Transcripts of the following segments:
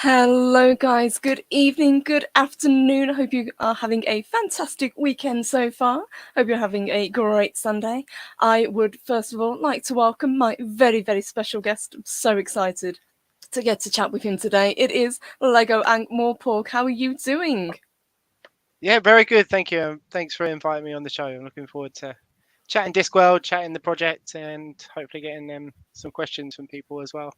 Hello, guys. Good evening, good afternoon. I hope you are having a fantastic weekend so far. Hope you're having a great Sunday. I would first of all like to welcome my very, very special guest. I'm so excited to get to chat with him today. It is Lego Ankh-Morpork. How are you doing? Yeah, very good. Thank you. Thanks for inviting me on the show. I'm looking forward to chatting Discworld, chatting the project, and hopefully getting some questions from people as well.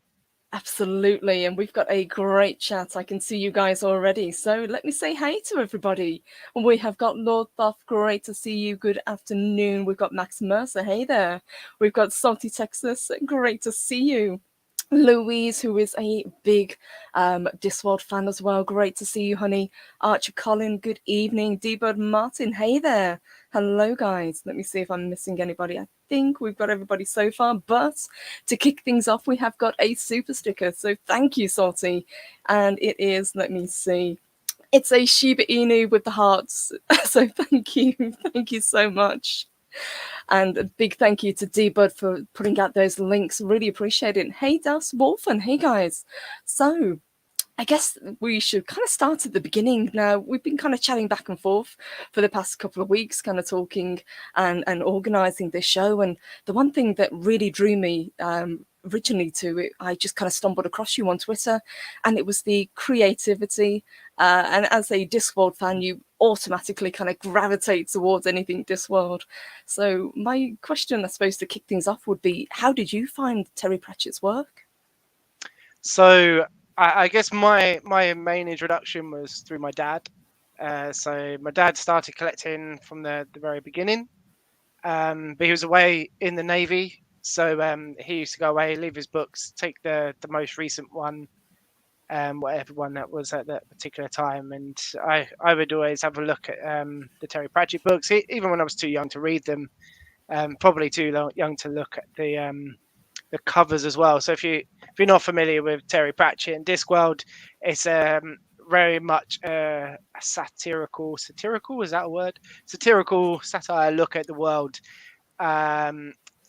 Absolutely, and we've got a great chat. I can see you guys already. So let me say hey to everybody. We have got Lord Buff, great to see you. Good afternoon. We've got Max Mercer, hey there. We've got Salty Texas, great to see you. Louise, who is a big Discworld fan as well. Great to see you, honey. Archer Colin, good evening. D-Bird Martin, hey there. Hello, guys. Let me see if I'm missing anybody. I think we've got everybody so far, but to kick things off, we have got a super sticker. So thank you, Salty. And it is, let me see. It's a Shiba Inu with the hearts. So thank you. Thank you so much. And a big thank you to D-Bud for putting out those links. Really appreciate it. Hey, Das Wolfen. Hey, guys. So, I guess we should kind of start at the beginning. Now, we've been kind of chatting back and forth for the past couple of weeks, kind of talking and organising this show. And the one thing that really drew me originally to it, I just kind of stumbled across you on Twitter, and it was the creativity. And as a Discworld fan, you automatically kind of gravitate towards anything Discworld. So my question, I suppose, to kick things off would be, how did you find Terry Pratchett's work? So I guess my main introduction was through my dad. So my dad started collecting from the very beginning, but he was away in the Navy. So he used to go away, leave his books, take the most recent one, whatever one that was at that particular time. And I would always have a look at the Terry Pratchett books, even when I was too young to read them, probably too young to look at the covers as well. So if you're not familiar with Terry Pratchett and Discworld, it's very much a satirical is that a word? Satirical satire look at the world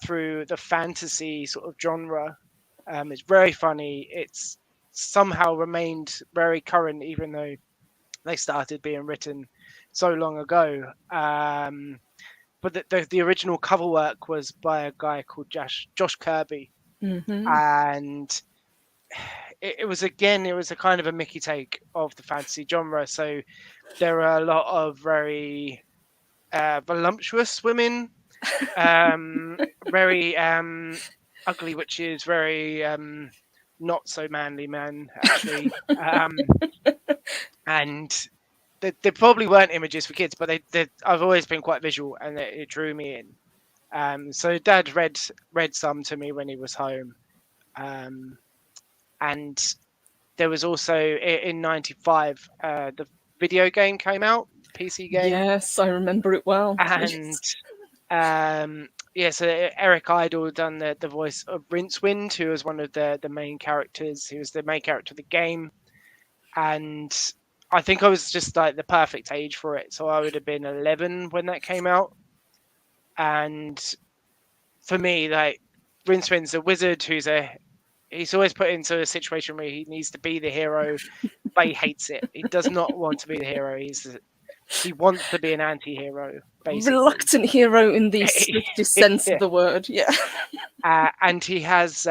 through the fantasy sort of genre. It's very funny. It's somehow remained very current, even though they started being written so long ago. But the original cover work was by a guy called Josh Kirby, Mm-hmm. and it was a kind of a Mickey take of the fantasy genre. So there are a lot of very voluptuous women, very ugly witches, very not so manly men actually, and they probably weren't images for kids, but I've always been quite visual, and it drew me in. So Dad read some to me when he was home, and there was also in '95 the video game came out, PC game, Yes, I remember it well. and yeah, so Eric Idle done the voice of Rincewind, who was one of the main characters. He was the main character of the game, and I think I was just like the perfect age for it. So I would have been 11 when that came out, and for me, like Rincewind's a wizard he's always put into a situation where he needs to be the hero, but he hates it. He does not want to be the hero. He wants to be an anti-hero, basically. Reluctant hero in the strictest sense of the word, yeah. And he has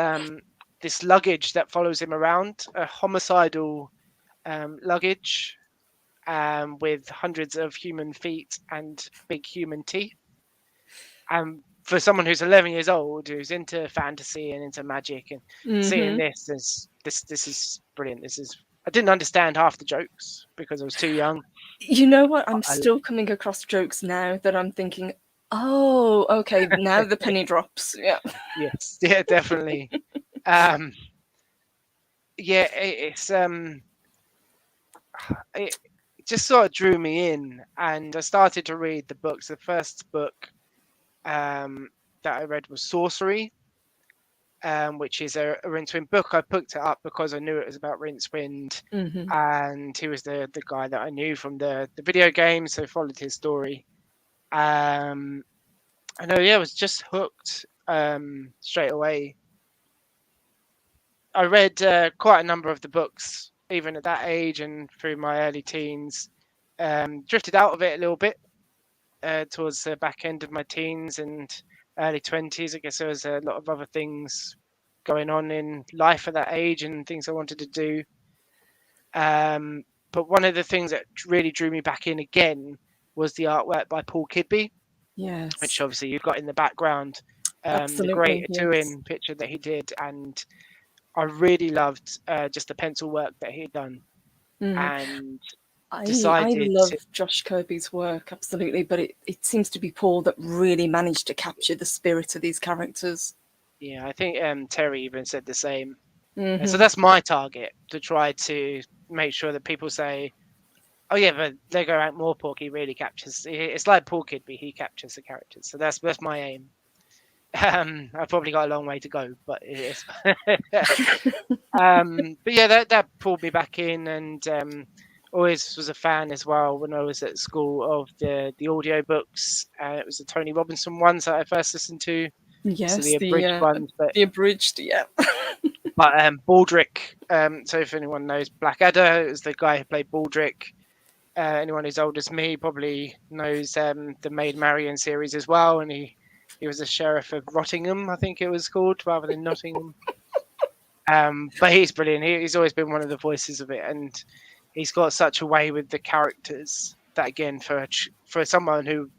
this luggage that follows him around, a homicidal luggage with hundreds of human feet and big human teeth. For someone who's 11 years old, who's into fantasy and into magic, and seeing this is brilliant. I didn't understand half the jokes because I was too young. You know what? I'm still coming across jokes now that I'm thinking, oh, okay, now the penny drops. Yeah. Yes, yeah, definitely. Yeah, it just sort of drew me in, and I started to read the books. The first book that I read was Sorcery, which is a Rincewind book. I picked it up because I knew it was about Rincewind, and he was the guy that I knew from the video game, so I followed his story. I know, yeah, I was just hooked straight away. I read quite a number of the books even at that age and through my early teens. Drifted out of it a little bit towards the back end of my teens and early 20s. I guess there was a lot of other things going on in life at that age and things I wanted to do. But one of the things that really drew me back in again was the artwork by Paul Kidby, which Yes, obviously you've got in the background. The great absolutely. Yes. Atuin picture that he did, and I really loved just the pencil work that he'd done, Mhm. and I decided love to. Josh Kirby's work, absolutely, but it seems to be Paul that really managed to capture the spirit of these characters. Yeah, I think Terry even said the same. And so Hmm. that's my target, to try to make sure that people say, "Oh yeah, but Lego Ankh-Morpork, he really captures. It's like Paul Kidby, he captures the characters." So that's my aim. I've probably got a long way to go, but it is. But yeah, that pulled me back in, and always was a fan as well when I was at school of the audio books. It was the Tony Robinson ones that I first listened to, so the Yes, abridged ones. But the abridged, yeah. Baldrick. So if anyone knows Blackadder, it was the guy who played Baldrick. Anyone who's old as me probably knows the Maid Marian series as well, and he was the sheriff of Rottingham, I think it was called, rather than Nottingham. But he's brilliant. He's always been one of the voices of it, and he's got such a way with the characters that, again, for someone who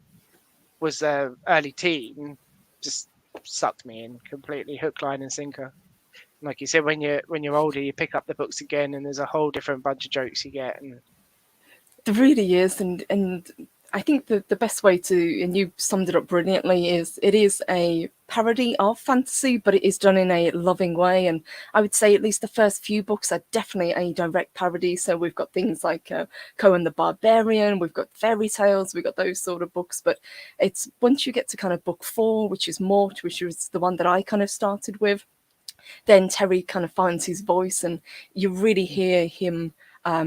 was early teen, just sucked me in completely, hook, line, and sinker. Like you said, when you're older, you pick up the books again, and there's a whole different bunch of jokes you get. And There really is, and I think the best way to, and you summed it up brilliantly, is it is a parody of fantasy, but it is done in a loving way. And I would say at least the first few books are definitely a direct parody. So we've got things like Cohen the Barbarian, we've got fairy tales, we've got those sort of books. But it's once you get to kind of book 4, which is Mort, which was the one that I kind of started with, then Terry kind of finds his voice, and you really hear him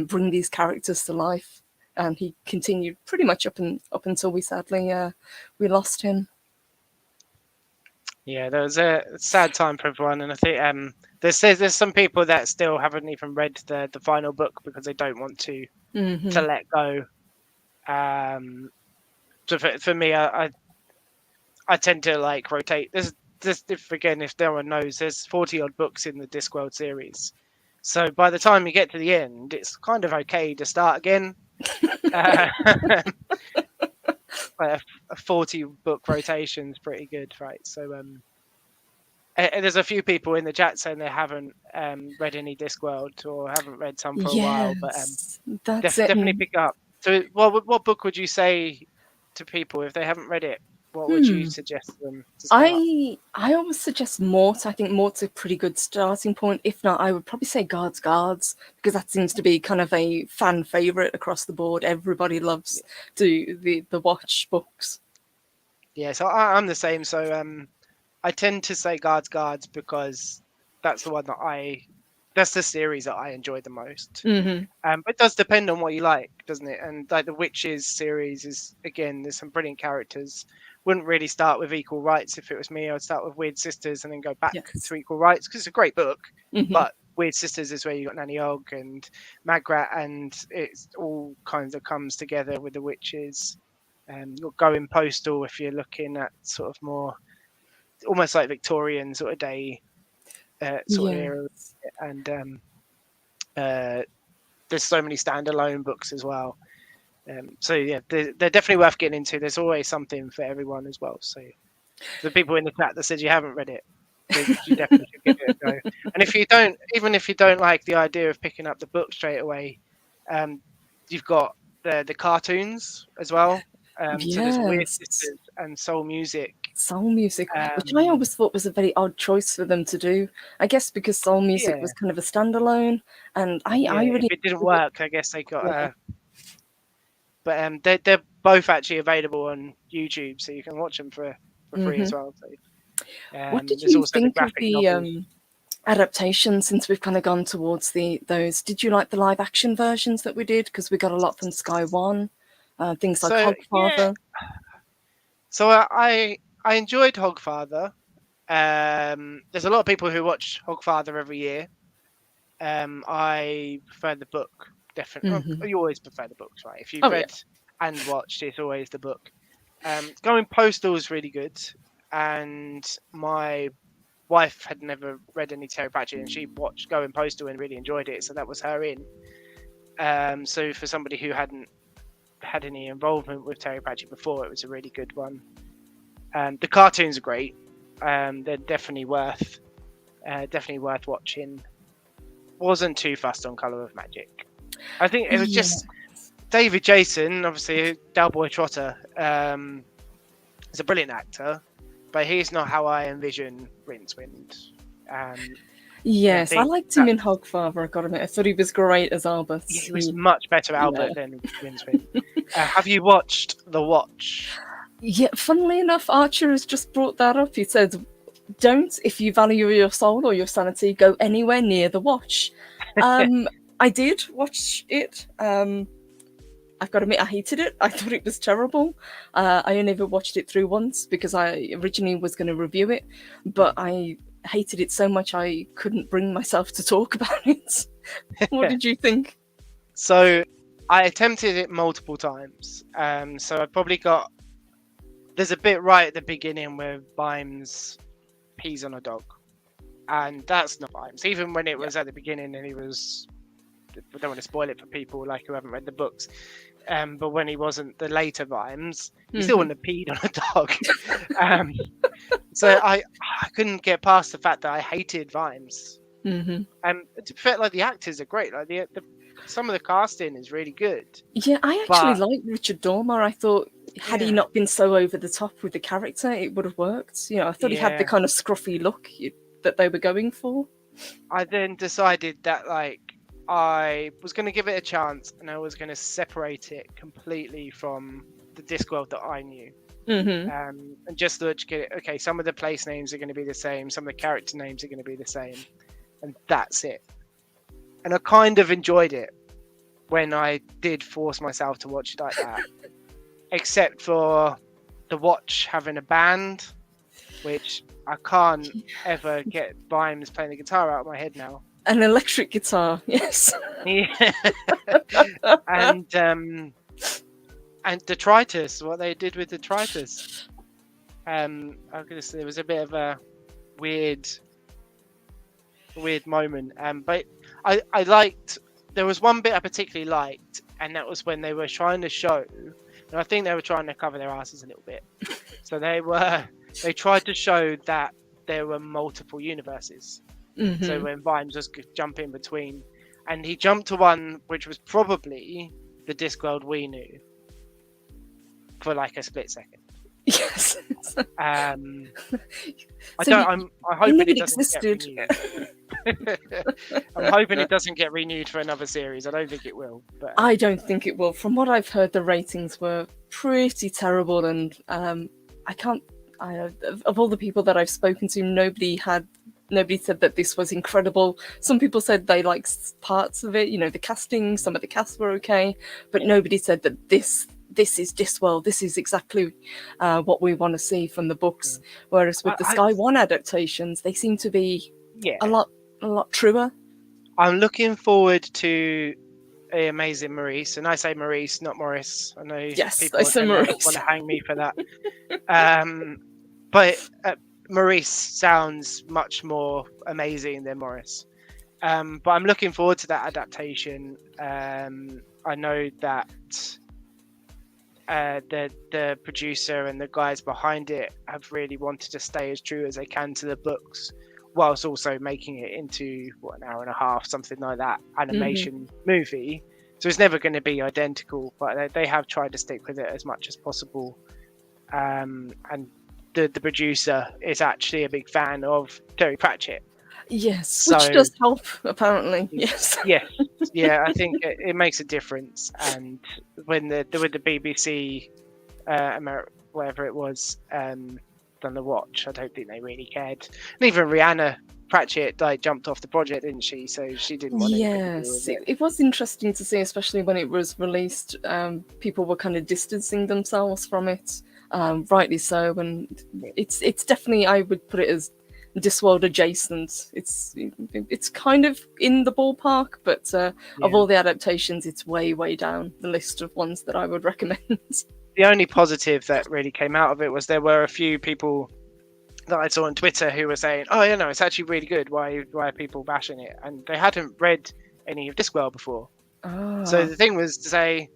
bring these characters to life. And he continued pretty much up until we sadly we lost him. yeah, there was a sad time for everyone, and I think there's some people that still haven't even read the final book because they don't want to let go. Um, so for me, I tend to like rotate. If no one knows, there's 40 odd books in the Discworld series. So by the time you get to the end, it's kind of okay to start again. Uh, like a 40 book rotation is pretty good, right? So and there's a few people in the chat saying they haven't read any Discworld or haven't read some for a while, but Yes, that's it. definitely pick up. So what book would you say to people if they haven't read it? What would you suggest them to start? I always suggest Mort. I think Mort's a pretty good starting point. If not, I would probably say Guards, because that seems to be kind of a fan favorite across the board. Everybody loves the watch books. Yeah, so I'm the same. So I tend to say Guards because that's the one that's the series that I enjoy the most. But it does depend on what you like, doesn't it? And like the Witches series is, again, there's some brilliant characters. Wouldn't really start with Equal Rights if it was me. I'd start with Weird Sisters and then go back Yes. to Equal Rights because it's a great book. Mhm. But Weird Sisters is where you got Nanny Og and Magrat, and it's all kinds of comes together with the Witches. You're going postal if you're looking at sort of more almost like Victorian sort of day sort of era, Yes. and there's so many standalone books as well. So yeah, they're definitely worth getting into. There's always something for everyone as well. So the people in the chat that said you haven't read it, you definitely should give it a go. And if you don't, even if you don't like the idea of picking up the book straight away, you've got the cartoons as well. So there's Weird Yes. Sisters and Soul Music. Soul Music, which I Um, always thought was a very odd choice for them to do. I guess because Soul Music yeah, was kind of a standalone, and I yeah. If really it didn't enjoyed it. work, I guess they got. Yeah. But they're both actually available on YouTube, so you can watch them for free Hmm. as well. So What did there's you also the think of graphic the novels. adaptation? Since we've kind of gone towards those, did you like the live action versions that we did? Because we got a lot from Sky One, things like So yeah, Hogfather. so I enjoyed Hogfather. There's a lot of people who watch Hogfather every year. I prefer the book. Definitely, Hmm. you always prefer the books, right? If you've Oh yeah. read and watched, it's always the book. Going Postal is really good, and my wife had never read any Terry Pratchett, and she watched Going Postal and really enjoyed it, so that was her in. So for somebody who hadn't had any involvement with Terry Pratchett before, it was a really good one. The cartoons are great. They're definitely worth watching. Wasn't too fussed on Colour of Magic. I think it was Yeah. just David Jason, obviously Dalboy Trotter, is a brilliant actor, but he's not how I envision Rincewind. And I Yes, I think liked him that in Hogfather. I gotta admit, I thought he was great as Albert. he was much better Yeah. Albert than Rincewind. Have you watched The Watch? Yeah, funnily enough, Archer has just brought that up. He said, "Don't, if you value your soul or your sanity, go anywhere near the watch." I did watch it. I've got to admit, I hated it. I thought it was terrible. I only ever watched it through once because I originally was going to review it, but I hated it so much I couldn't bring myself to talk about it. What did you think? So I attempted it multiple times. So I probably got. There's a bit right at the beginning where Vimes pees on a dog, and that's not Vimes. Even when it was at the beginning, and he was. I don't want to spoil it for people like who haven't read the books. But when he wasn't the later Vimes, he still wouldn't have peed on a dog. So I couldn't get past the fact that I hated Vimes. Mm-hmm. To be fair, like the actors are great. Like the some of the casting is really good. Yeah, I actually But like Richard Dormer. I thought had he yeah, not been so over the top with the character, it would have worked. You know, I thought he had the yeah. kind of scruffy look that they were going for. I then decided that like I was going to give it a chance, and I was going to separate it completely from the Discworld that I knew. Mm-hmm. And just look at it. Okay, some of the place names are going to be the same, some of the character names are going to be the same, and that's it. And I kind of enjoyed it when I did force myself to watch it like that, except for The Watch having a band, which I can't ever get Vimes playing the guitar out of my head now. An electric guitar, yes. Yeah. and detritus, what they did with detritus. I was gonna say there was a bit of a weird moment. But I liked. There was one bit I particularly liked, and that was when they were trying to show. And I think they were trying to cover their asses a little bit. So they tried to show that there were multiple universes. Mm-hmm. So when Vimes was jumping between, and he jumped to one which was probably the Discworld we knew for like a split second. Yes. I'm You hoping knew it it doesn't existed. get renewed. I'm hoping it doesn't get renewed for another series. I don't think it will. But I don't think it will. From what I've heard, the ratings were pretty terrible, and of all the people that I've spoken to, nobody said that this was incredible. Some people said they liked parts of it, you know, the casting, some of the cast were okay, but nobody said that this is Discworld, this is exactly what we want to see from the books. Whereas with the Sky One adaptations, they seem to be a lot truer. I'm looking forward to a Amazing Maurice, and I say Maurice, not Morris. I know people I say Maurice. want to hang me for that. But Maurice sounds much more amazing than Morris. But I'm looking forward to that adaptation. I know that the producer and the guys behind it have really wanted to stay as true as they can to the books, whilst also making it into an hour and a half, something like that, animation movie. So it's never going to be identical, but they have tried to stick with it as much as possible. And the producer is actually a big fan of Terry Pratchett. Yes, which does help, apparently. Yes. Yeah, I think it makes a difference. And when with the BBC, whatever it was, done The Watch, I don't think they really cared. And even Rihanna Pratchett jumped off the project, didn't she? So she didn't want anything to do with it. It was interesting to see, especially when it was released. People were kind of distancing themselves from it, rightly so. And it's definitely, I would put it as Discworld adjacent. It's kind of in the ballpark, but of all the adaptations, it's way down the list of ones that I would recommend. The only positive that really came out of it was there were a few people that I saw on Twitter who were saying, "Oh, yeah, no, it's actually really good. Why are people bashing it?" And they hadn't read any of Discworld before. So the thing was to say,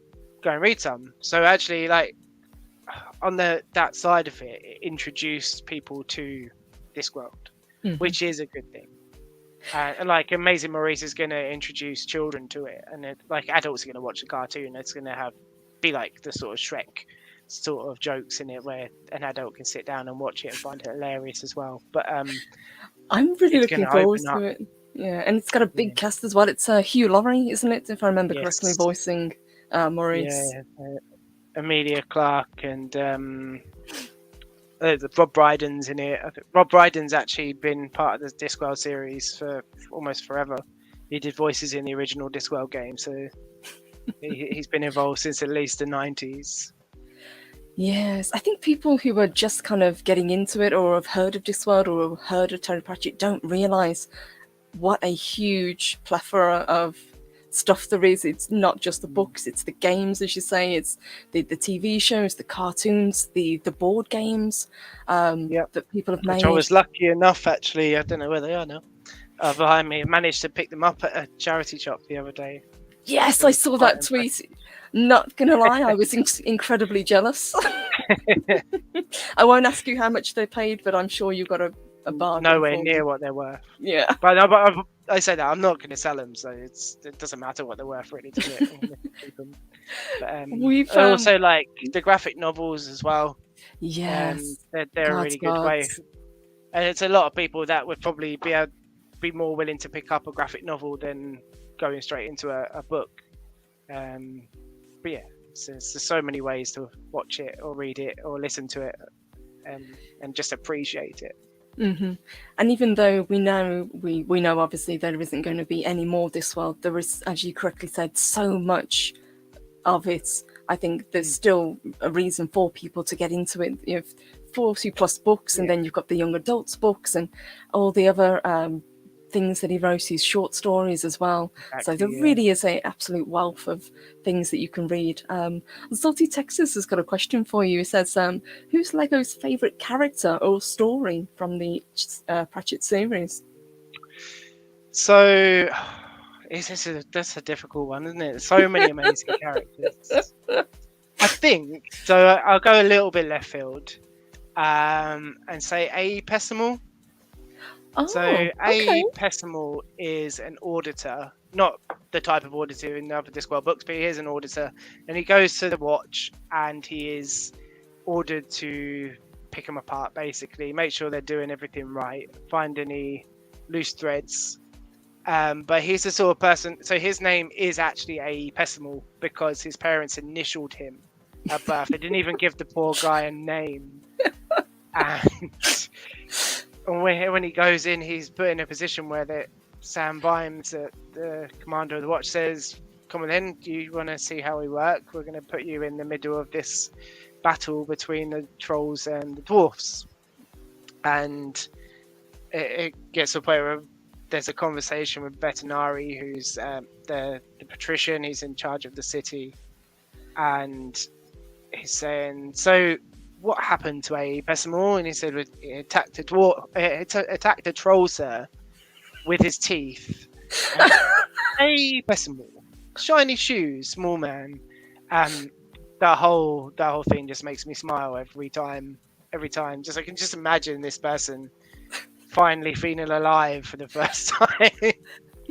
go and read some. So actually, like on that side of it, it introduced people to Discworld, which is a good thing. And like Amazing Maurice is going to introduce children to it, and like adults are going to watch the cartoon. It's going to be like the sort of Shrek sort of jokes in it, where an adult can sit down and watch it and find it hilarious as well. But I'm really looking forward to it. Yeah, and it's got a big cast as well. It's Hugh Laurie, isn't it? If I remember correctly, voicing Maurice. Yeah, Emilia Clarke and Rob Brydon's in it. I think Rob Brydon's actually been part of the Discworld series for almost forever. He did voices in the original Discworld game, so he's been involved since at least the 90s. Yes, I think people who are just kind of getting into it or have heard of Discworld or have heard of Terry Pratchett don't realise what a huge plethora of stuff there is. It's not just the books, it's the games, as you say, it's the TV shows, the cartoons, the board games that people have made. Which I was lucky enough, actually, I don't know where they are now, behind me. I managed to pick them up at a charity shop the other day. Yes, I saw that tweet. Not gonna lie, I was incredibly jealous. I won't ask you how much they paid, but I'm sure you got a bargain. Nowhere near what they're worth. Yeah. But I say that I'm not going to sell them, so it doesn't matter what they're worth, really, does it? Keep them. But, also like the graphic novels as well. Yes. They're a really good way. And it's a lot of people that would probably be more willing to pick up a graphic novel than going straight into a book. But yeah, there's so many ways to watch it or read it or listen to it and just appreciate it. And even though we know obviously there isn't going to be any more Discworld, there is, as you correctly said, so much of it. I think there's still a reason for people to get into it. You have 40 plus books, and then you've got the young adults books and all the other things that he wrote, his short stories as well. Exactly, so there really is an absolute wealth of things that you can read. Salty Texas has got a question for you. He says, who's Lego's favourite character or story from the Pratchett series? So that's a difficult one, isn't it? So many amazing characters. I think, so I'll go a little bit left field and say A. Pessimal. A. Pessimal is an auditor, not the type of auditor in the other Discworld books, but he is an auditor, and he goes to the Watch and he is ordered to pick them apart, basically, make sure they're doing everything right, find any loose threads. But he's the sort of person, so his name is actually A. Pessimal because his parents initialed him at birth. They didn't even give the poor guy a name. And when he goes in, he's put in a position where Sam Bymes, the commander of the Watch, says, "Come on in, do you want to see how we work? We're going to put you in the middle of this battle between the trolls and the dwarfs." And it gets to a point where there's a conversation with Vetinari, who's the patrician. He's in charge of the city. And he's saying, "So what happened to A. Pessimal?" And he said, "He attacked a troll, sir, with his teeth." A. Pessimal, shiny shoes, small man. That whole thing just makes me smile every time. Just I can just imagine this person finally feeling alive for the first time.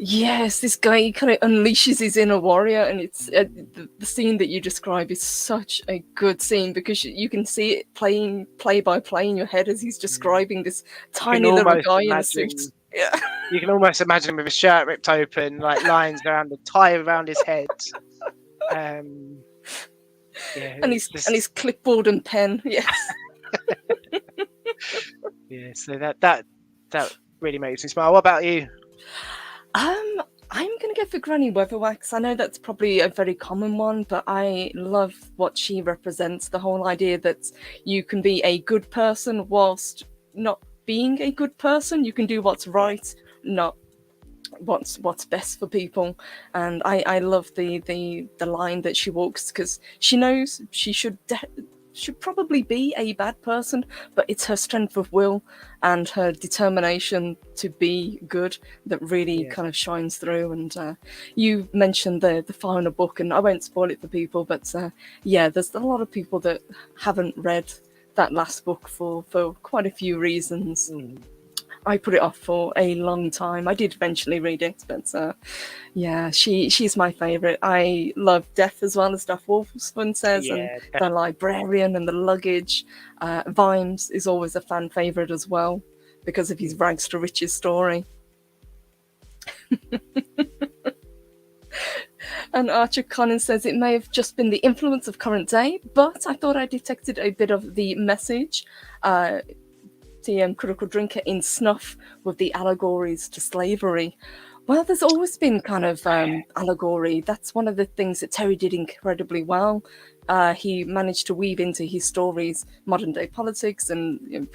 Yes, this guy, he kind of unleashes his inner warrior, and it's the scene that you describe is such a good scene because you can see it playing play by play in your head as he's describing this tiny little guy in a suit. Yeah, you can almost imagine him with his shirt ripped open, like lines around the tie around his head. And his clipboard and pen. Yes. Yeah, so that really makes me smile. What about you? I'm going to go for Granny Weatherwax. I know that's probably a very common one, but I love what she represents. The whole idea that you can be a good person whilst not being a good person. You can do what's right, not what's best for people. And I love the line that she walks, because she knows she should probably be a bad person, but it's her strength of will and her determination to be good that really kind of shines through. And you mentioned the final book, and I won't spoil it for people, but there's a lot of people that haven't read that last book for quite a few reasons. I put it off for a long time. I did eventually read it, but she's my favourite. I love Death as well, as Duff Wolfsman says, and the librarian and the luggage. Vimes is always a fan favourite as well, because of his rags to riches story. And Archer Collins says it may have just been the influence of current day, but I thought I detected a bit of the message. TM Critical Drinker in Snuff with the allegories to slavery. Well, there's always been kind of allegory. That's one of the things that Terry did incredibly well. He managed to weave into his stories modern day politics and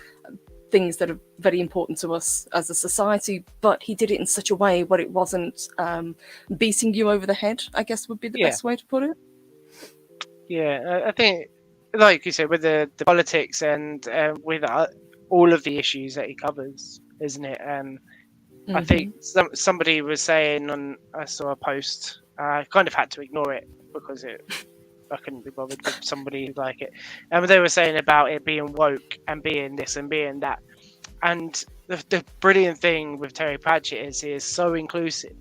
things that are very important to us as a society, but he did it in such a way where it wasn't beating you over the head, I guess would be the best way to put it. Yeah, I think, like you said, with the politics and with all of the issues that he covers, isn't it? And I think somebody was saying I saw a post, I kind of had to ignore it because I couldn't be bothered with somebody like it. And they were saying about it being woke and being this and being that. And the brilliant thing with Terry Pratchett is he is so inclusive.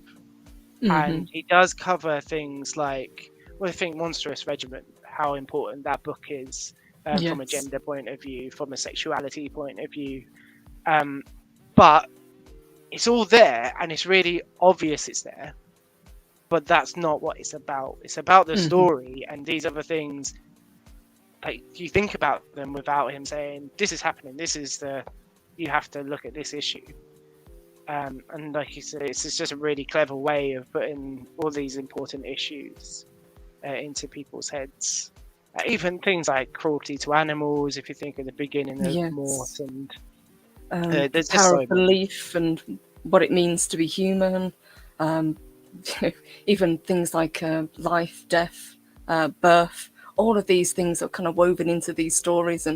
And he does cover things like, I think Monstrous Regiment, how important that book is. From a gender point of view, from a sexuality point of view. But it's all there, and it's really obvious it's there. But that's not what it's about. It's about the story, and these other things, like, you think about them without him saying, this is happening, you have to look at this issue. And like you said, it's just a really clever way of putting all these important issues into people's heads. Even things like cruelty to animals, if you think at the beginning of Mort, and there's power just of belief and what it means to be human. Even things like life, death, birth. All of these things are kind of woven into these stories,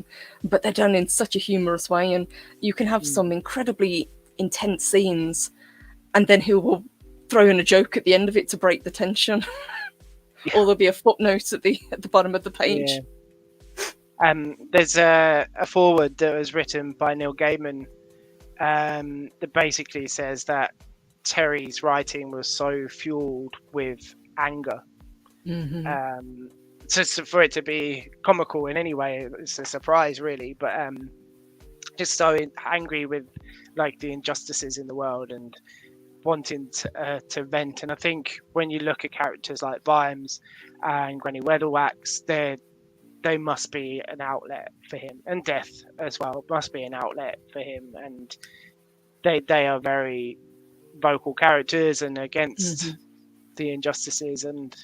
but they're done in such a humorous way. And you can have some incredibly intense scenes, and then he will throw in a joke at the end of it to break the tension. Or there'll be a footnote at the bottom of the page. There's a foreword that was written by Neil Gaiman that basically says that Terry's writing was so fueled with anger. For it to be comical in any way, it's a surprise, really. But just so angry with like the injustices in the world and wanting to vent. And I think when you look at characters like Vimes and Granny Weatherwax, they must be an outlet for him, and Death as well must be an outlet for him, and they are very vocal characters and against the injustices. And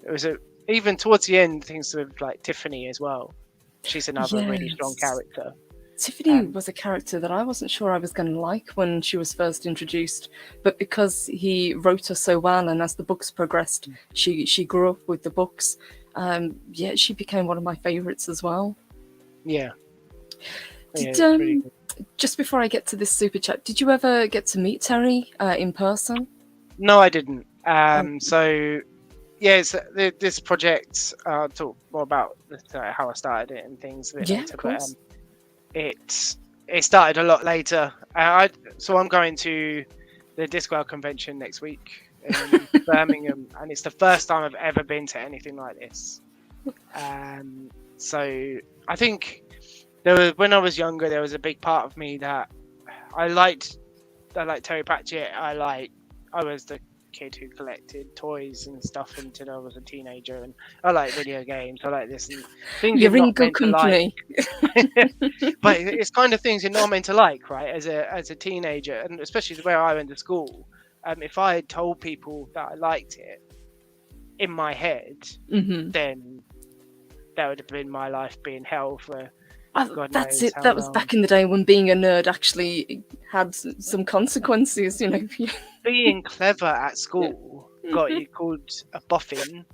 it was even towards the end, things with like Tiffany as well, she's another really strong character. Tiffany was a character that I wasn't sure I was going to like when she was first introduced, but because he wrote her so well, and as the books progressed, she grew up with the books. She became one of my favourites as well. Just before I get to this super chat, did you ever get to meet Terry in person? No, I didn't. This project, I'll talk more about how I started it and things a bit later. Of course. It started a lot later. So I'm going to the Discworld convention next week in Birmingham, and it's the first time I've ever been to anything like this. So I think when I was younger, there was a big part of me that I liked Terry Pratchett. I was the kid who collected toys and stuff until I was a teenager, and I like video games. I like this and things you're not meant to like. But it's kind of things you're not meant to like, right? As a teenager, and especially the way I went to school. If I had told people that I liked it in my head, then that would have been my life being hell for God That's knows it. how That was long. back in the day when being a nerd actually had some consequences, you know. Being clever at school got you called a boffin,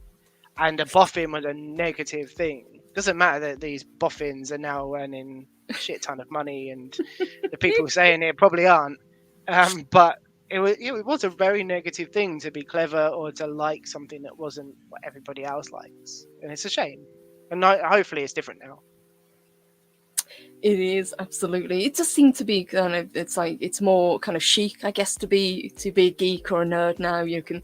and a boffin was a negative thing. Doesn't matter that these boffins are now earning a shit ton of money, and the people saying it probably aren't. But it was a very negative thing to be clever or to like something that wasn't what everybody else likes, and it's a shame. And hopefully, it's different now. It is absolutely. It does seem to be kind of. It's like it's more kind of chic, I guess, to be a geek or a nerd now. You can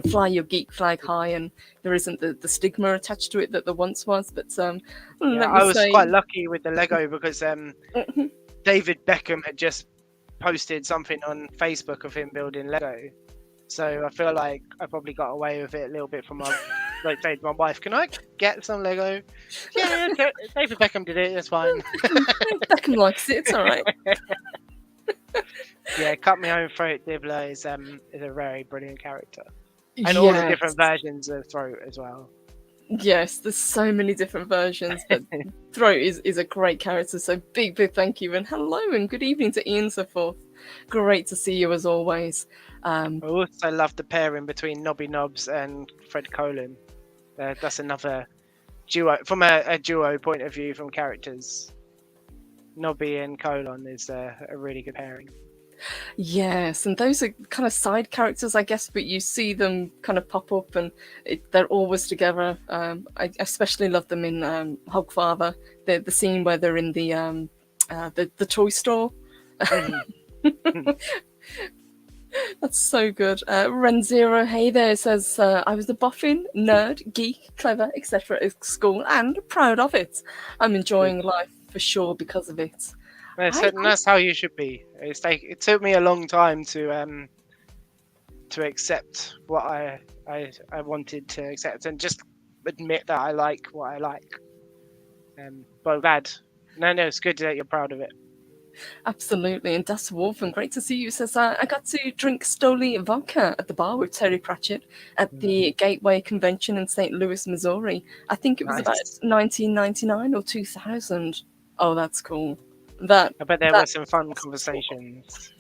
fly your geek flag high, and there isn't the stigma attached to it that there once was. But Yeah, let me I was say, quite lucky with the Lego because David Beckham had just posted something on Facebook of him building Lego. So I feel like I probably got away with it a little bit from my, like, say to my wife, "Can I get some Lego?" Yeah, David Beckham did it. That's fine. Beckham likes it. It's all right. Yeah, Cut Me Own Throat Dibbler is a very brilliant character, and all the Yes. different versions of Throat as well. Yes, there's so many different versions, but Throat is a great character. So big thank you, and hello and good evening to Ian so forth. Great to see you as always. I also love the pairing between Nobby Nobbs and Fred Colin. That's another duo from a duo point of view from characters. Nobby and Colon is a really good pairing. Yes, and those are kind of side characters, I guess, but you see them kind of pop up, and they're always together. I especially love them in Hogfather, the scene where they're in the toy store. That's so good. Ren Zero, hey there, says I was a boffin, nerd, geek, clever, etc. at school, and proud of it. I'm enjoying life for sure because of it. And that's how you should be. It took me a long time to accept what I wanted to accept and just admit that I like what I like. But I'm glad. No, it's good that you're proud of it. Absolutely, and Das Wolfen, great to see you. Says I got to drink Stoli vodka at the bar with Terry Pratchett at the Gateway Convention in St. Louis, Missouri. I think it was about Nice. 1999 or 2000. Oh, that's cool. I bet there were some fun that's conversations.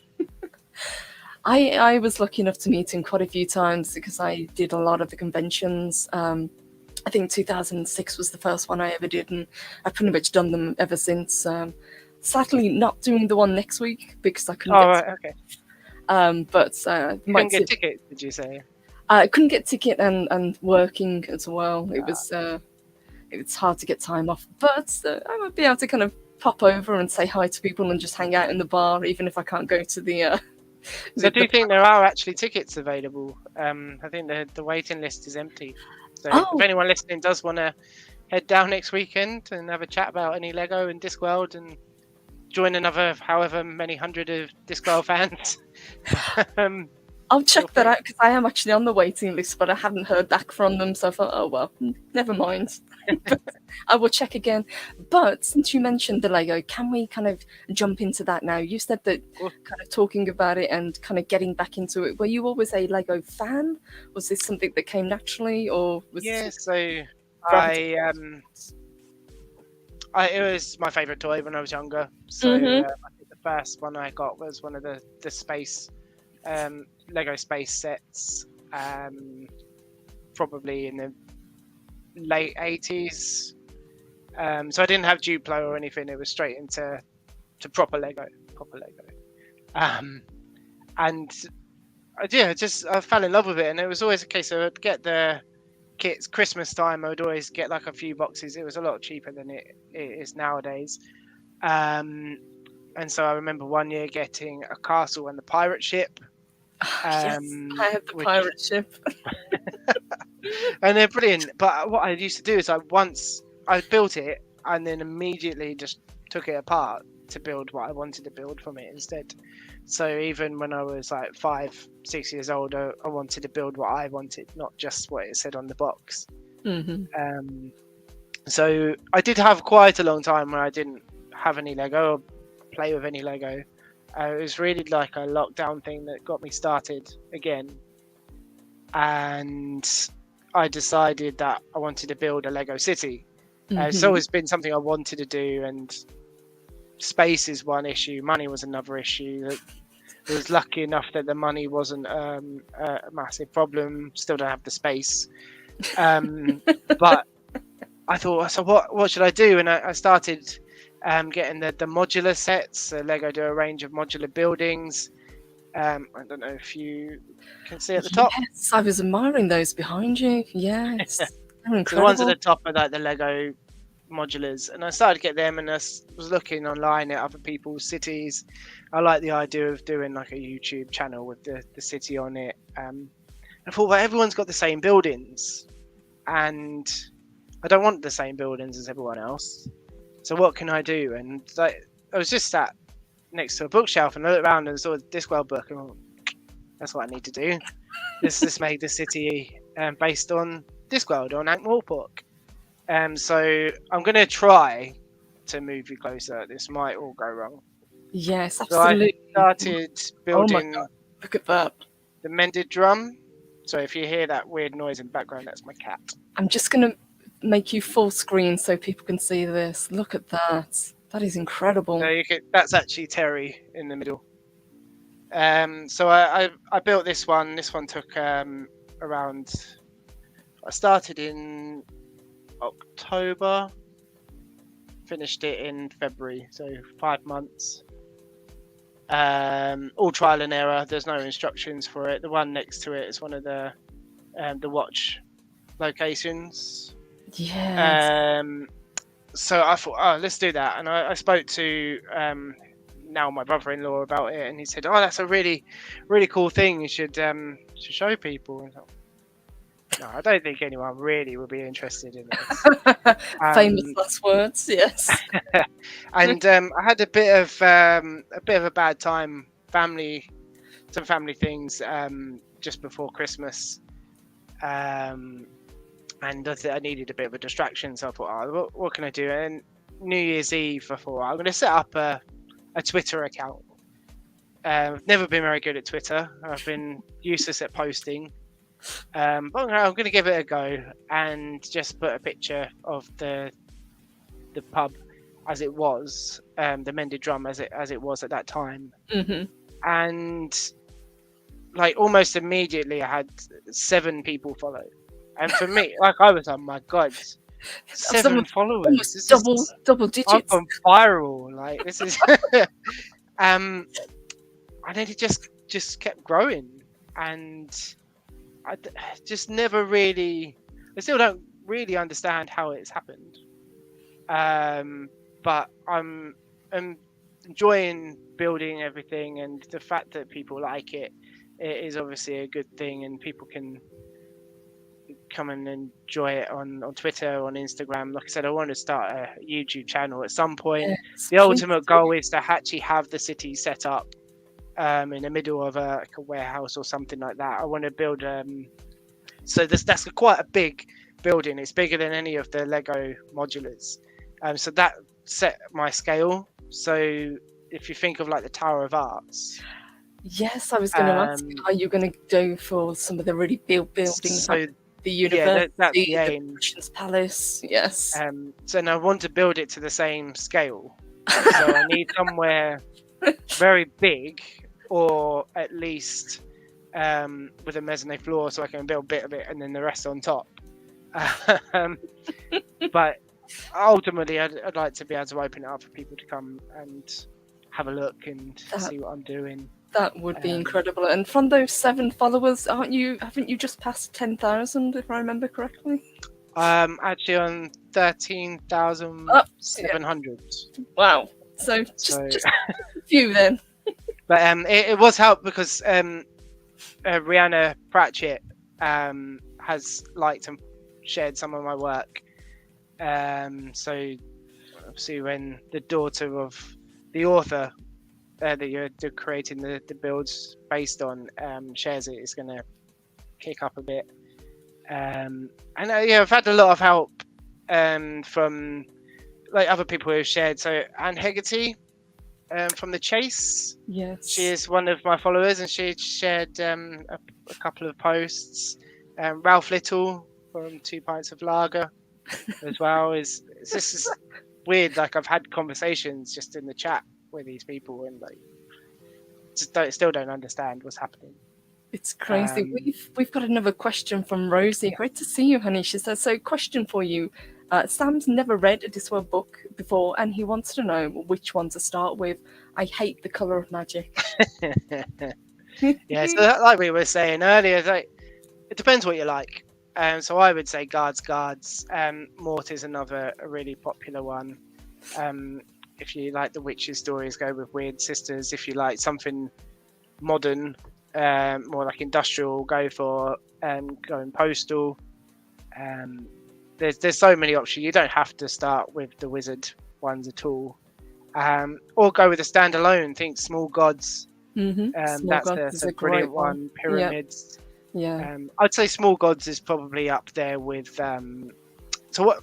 I was lucky enough to meet him quite a few times because I did a lot of the conventions. I think 2006 was the first one I ever did, and I've pretty much done them ever since. Sadly, not doing the one next week because I couldn't Oh, get. right, okay. But You couldn't get tickets, did you say? I couldn't get ticket and working as well. It was hard to get time off, but I would be able to kind of pop over and say hi to people and just hang out in the bar, even if I can't go to the. So I do think there are actually tickets available. I think the waiting list is empty. So if anyone listening does want to head down next weekend and have a chat about any Lego and Discworld and join another however many hundred of Discworld fans. I'll check that out because I am actually on the waiting list, but I haven't heard back from them. So I thought, oh well, never mind. But I will check again. But since you mentioned the Lego, can we kind of jump into that now? You said that kind of talking about it and kind of getting back into it. Were you always a Lego fan? Was this something that came naturally, or was So it was my favourite toy when I was younger. So I think the first one I got was one of the space Lego space sets, probably in the late 80s. So I didn't have Duplo or anything. It was straight into proper Lego. And I fell in love with it, and it was always a case of I'd get the kits Christmas time. I would always get like a few boxes. It was a lot cheaper than it is nowadays. And so I remember one year getting a castle and the pirate ship. Yes, I had the pirate ship. And they're brilliant. But what I used to do is I built it and then immediately just took it apart to build what I wanted to build from it instead. So even when I was like 5-6 years old, I wanted to build what I wanted, not just what it said on the box. So I did have quite a long time where I didn't have any Lego or play with any Lego. It was really like a lockdown thing that got me started again. And I decided that I wanted to build a Lego city. It's always been something I wanted to do, and space is one issue. Money was another issue. I was lucky enough that the money wasn't a massive problem. Still don't have the space, but I thought, so what should I do? And I started getting the modular sets. Lego do a range of modular buildings. I don't know if you can see at the top. Yes, I was admiring those behind you. Yes, they're The ones at incredible. the top are like the Lego modulars, and I started to get them, and I was looking online at other people's cities. I like the idea of doing like a YouTube channel with the city on it. I thought, well, everyone's got the same buildings, and I don't want the same buildings as everyone else. So what can I do? And like, I was just sat next to a bookshelf, and I looked around and saw a Discworld book, and I went, that's what I need to do. This made the city based on Discworld, on Ankh-Morpork. So I'm going to try to move you closer. This might all go wrong. Yes, So I absolutely. started Oh my building God, look at that. the mended drum. So if you hear that weird noise in the background, that's my cat. I'm just going to make you full screen so people can see this. Look at that. That is incredible. So that's actually Terry in the middle. So I built this one. This one took around. I started in October, finished it in February, so 5 months. All trial and error. There's no instructions for it. The one next to it is one of the watch locations. Yes. So I thought, oh, let's do that. And I spoke to now my brother-in-law about it, and he said, oh, that's a really, really cool thing. You should show people. And I thought, no, I don't think anyone really would be interested in this. Famous last words, yes. And I had a bit of a bad time, some family things just before Christmas, and I needed a bit of a distraction. So I thought, oh, what can I do? And New Year's Eve, I thought I'm going to set up a Twitter account. I've never been very good at Twitter. I've been useless at posting. But I'm going to give it a go and just put a picture of the pub as it was, the mended drum as it was at that time. Mm-hmm. And like almost immediately, I had 7 people follow. And for me, like I was, oh my God, 7 followers. This double digits. I've gone viral. Like this is, and then it just kept growing, and I just never really. I still don't really understand how it's happened. But I'm enjoying building everything, and the fact that people like it is obviously a good thing, and people can come and enjoy it on Twitter, on Instagram. Like I said, I want to start a YouTube channel at some point. Yes, the ultimate goal is to actually have the city set up in the middle of a warehouse or something like that. I want to build so that's quite a big building. It's bigger than any of the Lego modulars, so that set my scale. So if you think of like the Tower of Arts, yes, I was going to ask, are you going to go for some of the really big buildings, so like the university, that's the the aim. Regent's Palace? Yes. So now I want to build it to the same scale. So I need somewhere very big, or at least with a mezzanine floor, so I can build a bit of it and then the rest on top. But ultimately, I'd like to be able to open it up for people to come and have a look and see what I'm doing. That would be incredible. And from those 7 followers, haven't you just passed 10,000, if I remember correctly? Actually on 13,700. Wow. So just a few then. But it was helped because Rihanna Pratchett has liked and shared some of my work. So obviously when the daughter of the author that you're creating the builds based on shares it, it's going to kick up a bit. And I've had a lot of help from like other people who have shared. So Anne Hegarty from The Chase, yes, she is one of my followers, and she shared a couple of posts. Ralph Little from 2 Pints of Lager as well is weird. Like I've had conversations just in the chat with these people, and like still don't understand what's happening. It's crazy. Um, We've got another question from Rosie. yeah. Great to see you, honey. She says, so question for you. Sam's never read a Discworld book before, and he wants to know which one to start with. I hate the colour of magic. Yeah, so like we were saying earlier, like, it depends what you like. So I would say Guards. Mort is another a really popular one. If you like the witches stories, go with Weird Sisters. If you like something modern, more like industrial, go for going Postal. There's so many options. You don't have to start with the wizard ones at all. Or go with a standalone. Think Small Gods. Small That's Gods is a a great brilliant one. Pyramids. Yeah. I'd say Small Gods is probably up there with. So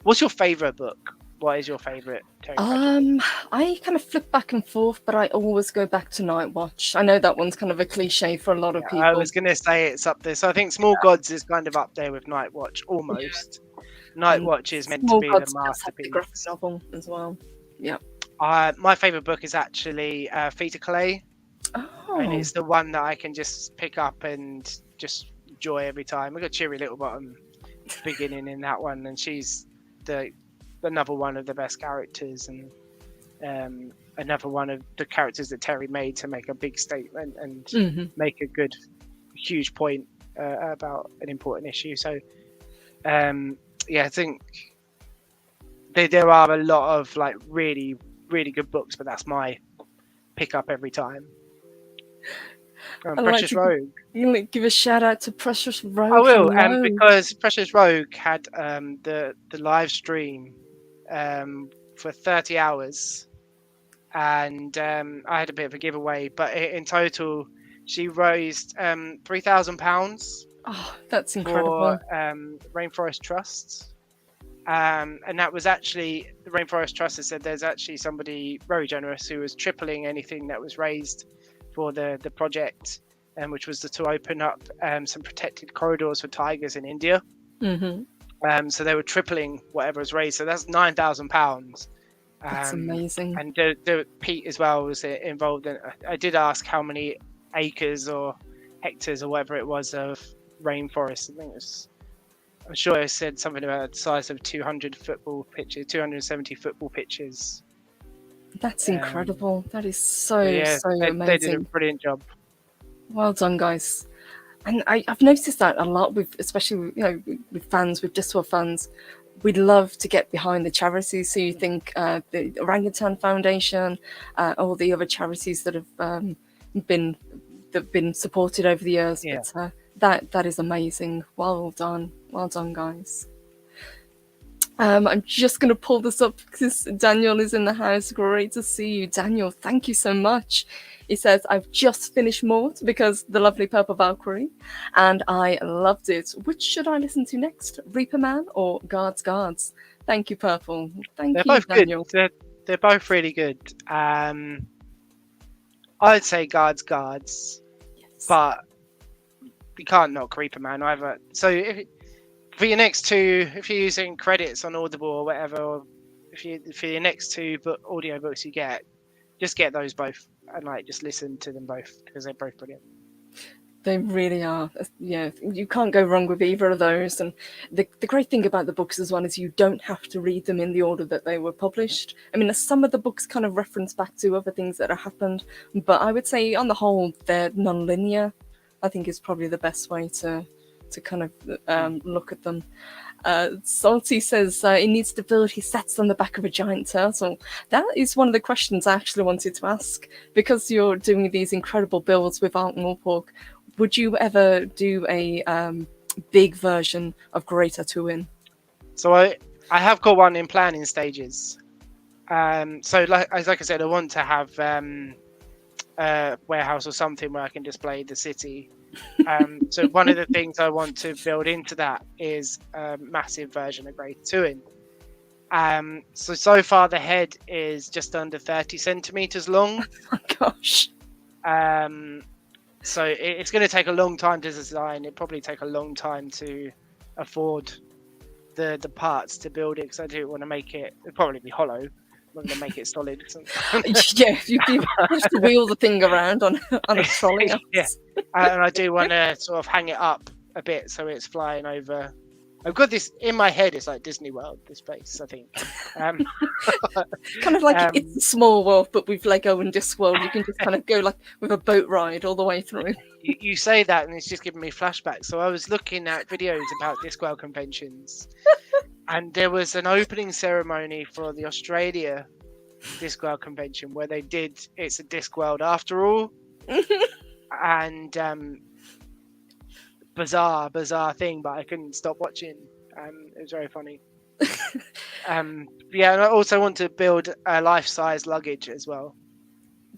what's your favourite book? What is your favourite Terry Pratchett book? I kind of flip back and forth, but I always go back to Night Watch. I know that one's kind of a cliche for a lot of people. I was going to say it's up there. So I think Small Gods is kind of up there with Night Watch, almost. Night Watch is meant to be the masterpiece. The graphic novel as well. Yeah. My favourite book is actually Feet of Clay. Oh. And it's the one that I can just pick up and just enjoy every time. I've got Cheery Little Bottom beginning in that one, and she's another one of the best characters, and another one of the characters that Terry made to make a big statement and make a good, huge point about an important issue. So, yeah, I think there are a lot of like really, really good books, but that's my pick up every time. Precious Rogue. You give a shout out to Precious Rogue. I will, because Precious Rogue had the live stream for 30 hours, and I had a bit of a giveaway, but in total she raised £3,000. Oh, that's incredible. For Rainforest Trust. And that was actually the Rainforest Trust has said there's actually somebody very generous who was tripling anything that was raised for the project, which was to open up some protected corridors for tigers in India. So they were tripling whatever was raised. So that's £9,000. That's amazing. And Pete as well was involved in. I did ask how many acres or hectares or whatever it was of rainforest. I think it was. I'm sure it said something about the size of 200 football pitches, 270 football pitches. That's incredible. That is so amazing. They did a brilliant job. Well done, guys. And I've noticed that a lot with, especially with fans, with Discworld fans, we'd love to get behind the charities. So you think the Orangutan Foundation, all the other charities that have been supported over the years. Yeah. But that is amazing. Well done, guys. I'm just going to pull this up because Daniel is in the house. Great to see you, Daniel. Thank you so much. He says, I've just finished Mort because the lovely Purple Valkyrie, and I loved it. Which should I listen to next? Reaper Man or Guards? Thank you, Purple. They're both Daniel. Good. They're both really good. I'd say Guards, yes. But you can't knock Reaper Man either. So for your next two, if you're using credits on Audible or whatever, or for your next two audio books you get, just get those both and just listen to them both because they're both brilliant. They really are. Yeah, you can't go wrong with either of those. And the great thing about the books as well is you don't have to read them in the order that they were published. I mean, some of the books kind of reference back to other things that have happened, but I would say on the whole, they're non-linear. I think is probably the best way to kind of look at them. Salty says he needs to build his sets on the back of a giant turtle. That is one of the questions I actually wanted to ask. Because you're doing these incredible builds with Ankh-Morpork, would you ever do a big version of Great Tatooine? So I have got one in planning stages. So like I said, I want to have a warehouse or something where I can display the city. So one of the things I want to build into that is a massive version of Great Tatooine. So far the head is just under 30 centimeters long. Oh my gosh. So it's going to take a long time to design. It'd probably take a long time to afford the parts to build it because I do want to make it. It'll probably be hollow. I'm not going to make it solid. Yeah, you have to wheel the thing around on a trolley. Yeah, and I do want to sort of hang it up a bit so it's flying over. I've got this in my head. It's like Disney World, this place, I think. Kind of like It's a Small World, but with Lego and Discworld, you can just kind of go like with a boat ride all the way through. You say that, and it's just giving me flashbacks. So I was looking at videos about Discworld conventions, and there was an opening ceremony for the Australia Discworld convention where they did It's a Discworld After All, and bizarre thing, but I couldn't stop watching. It was very funny. Yeah, and I also want to build a life-size luggage as well.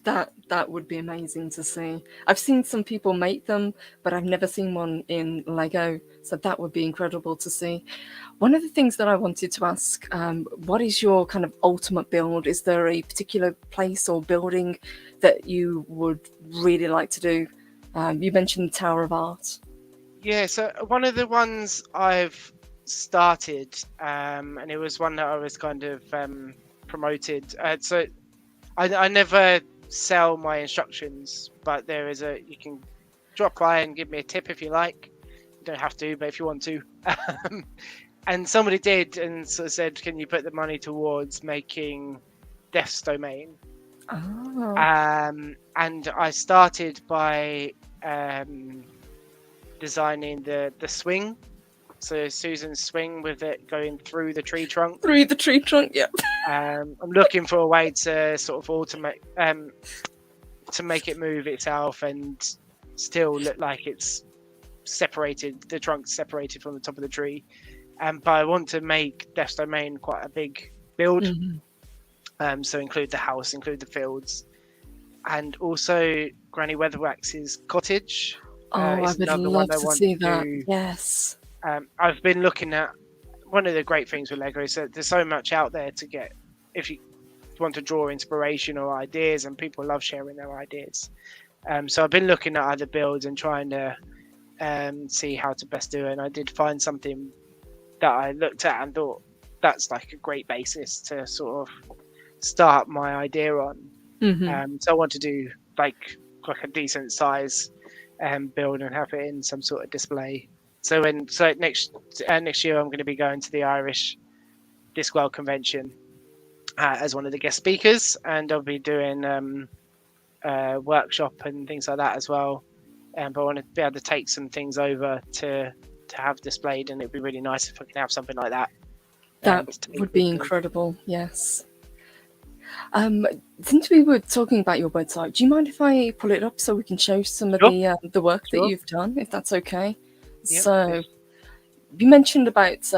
That would be amazing to see. I've seen some people make them, but I've never seen one in Lego, so that would be incredible to see. One of the things that I wanted to ask, what is your kind of ultimate build? Is there a particular place or building that you would really like to do? You mentioned the Tower of Art. Yeah, so one of the ones I've started, and it was one that I was kind of promoted. So I never sell my instructions, but you can drop by and give me a tip if you like. You don't have to, but if you want to. And somebody did and sort of said, can you put the money towards making Death's Domain? Oh. And I started by designing the swing, so Susan's swing with it going through the tree trunk. Through the tree trunk, yep. I'm looking for a way to sort of automate, to make it move itself and still look like it's separated, the trunk's separated from the top of the tree. But I want to make Death's Domain quite a big build. Mm-hmm. So include the house, include the fields, and also Granny Weatherwax's cottage. I would love to see that. Yes. I've been looking at, one of the great things with Lego is that there's so much out there to get if you want to draw inspiration or ideas, and people love sharing their ideas. So I've been looking at other builds and trying to see how to best do it. And I did find something that I looked at and thought that's like a great basis to sort of start my idea on. Mm-hmm. So I want to do like a decent size build and have it in some sort of display. So next year I'm going to be going to the Irish Discworld convention as one of the guest speakers, and I'll be doing a workshop and things like that as well. But I want to be able to take some things over to have displayed, and it'd be really nice if I could have something like that. That would be incredible. Yes. Since we were talking about your website, do you mind if I pull it up so we can show some of the work that you've done, if that's okay? Yep. So you mentioned about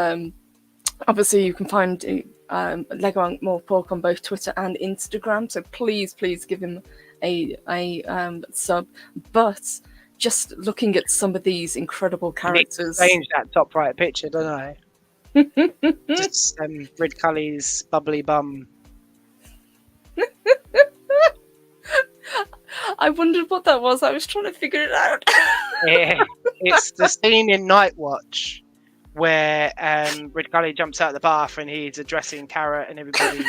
obviously you can find Lego Ankh-Morpork on both Twitter and Instagram, so please give him a sub. But just looking at some of these incredible characters, change that top right picture, don't I? Just Red Cully's bubbly bum. I wondered what that was. I was trying to figure it out. Yeah, it's the scene in Night Watch where Red Cully jumps out of the bath and he's addressing Carrot and everybody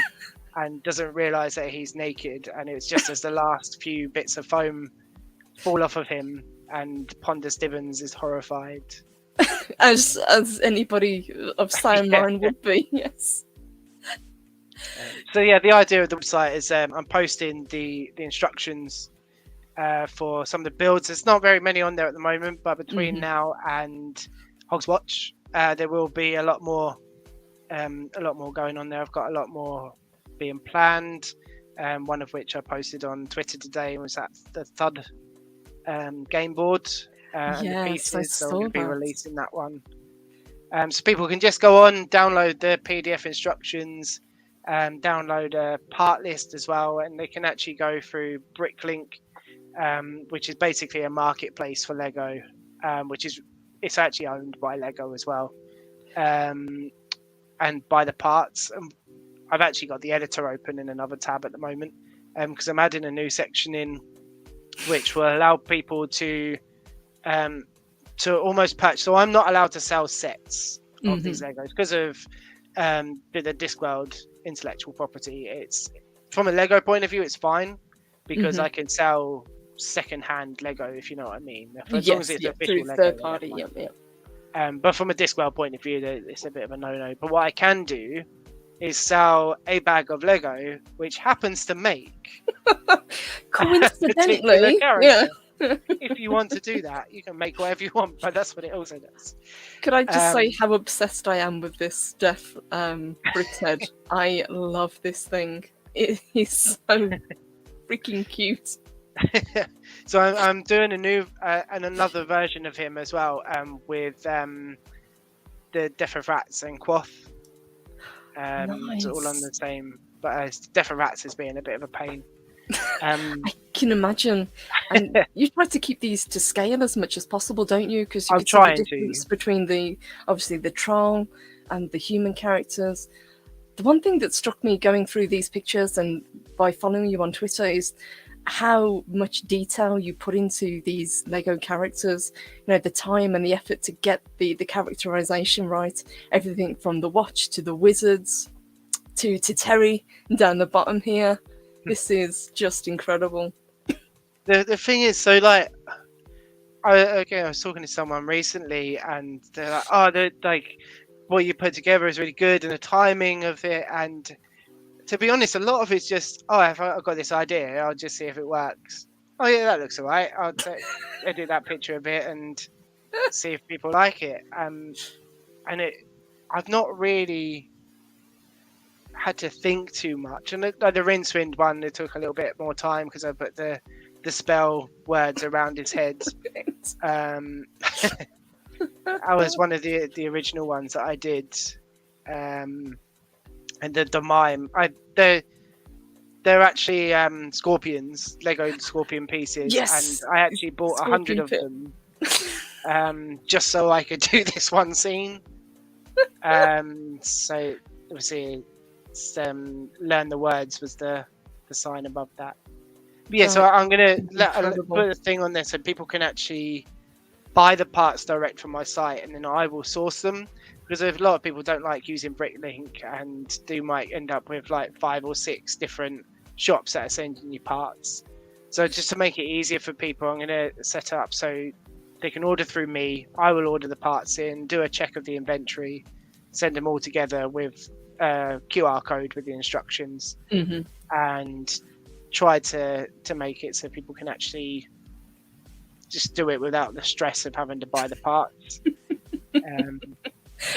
and doesn't realise that he's naked, and it's just as the last few bits of foam fall off of him and Ponder Stibbons is horrified. as anybody of sound mind would be, yes. So yeah, the idea of the website is I'm posting the instructions for some of the builds. There's not very many on there at the moment, but between now and Hogswatch, there will be a lot more going on there. I've got a lot more being planned. One of which I posted on Twitter today was at the Thud game board. And the pieces, so I'm going to be releasing that one. So people can just go on, download the PDF instructions, download a part list as well, and they can actually go through Bricklink, which is basically a marketplace for Lego, it's actually owned by Lego as well, and buy the parts. I've actually got the editor open in another tab at the moment, because I'm adding a new section in which will allow people to almost patch. So I'm not allowed to sell sets of these Legos because of the Discworld intellectual property. It's from a Lego point of view, it's fine because I can sell second-hand Lego, if you know what I mean. As long as it's official through Lego, third party. but from a Discworld point of view, it's a bit of a no-no. But what I can do is sell a bag of Lego, which happens to make coincidentally, character. If you want to do that, you can make whatever you want, but that's what it also does. Could I just say how obsessed I am with this Death Brick's head? I love this thing. It is so freaking cute. So I'm doing a new and another version of him as well, with the Death of Rats and Quoth. It's all on the same, but Death of Rats is being a bit of a pain. I can imagine. And you try to keep these to scale as much as possible, don't you? Because you can see the difference between obviously the troll and the human characters. The one thing that struck me going through these pictures and by following you on Twitter is how much detail you put into these Lego characters. You know, the time and the effort to get the characterization right. Everything from the watch to the wizards to Terry down the bottom here. This is just incredible. The thing is, so like, I was talking to someone recently, and they're like, "Oh, what you put together is really good, and the timing of it." And to be honest, a lot of it's just, if I've got this idea, I'll just see if it works. Oh yeah, that looks alright. I'll edit that picture a bit and see if people like it. And I've not really had to think too much. And the Rincewind one, it took a little bit more time because I put the spell words around his head. I was one of the original ones that I did. And the mime, they're actually scorpions, Lego scorpion pieces. Yes, and I actually bought 100 of them just so I could do this one scene. So obviously learn the words was the sign above that. But yeah, so I'm gonna put a thing on there so people can actually buy the parts direct from my site, and then I will source them, because a lot of people don't like using Bricklink, and might end up with like 5 or 6 different shops that are sending you parts. So just to make it easier for people, I'm gonna set up so they can order through me. I will order the parts in, do a check of the inventory, send them all together with a QR code with the instructions, and try to make it so people can actually just do it without the stress of having to buy the parts.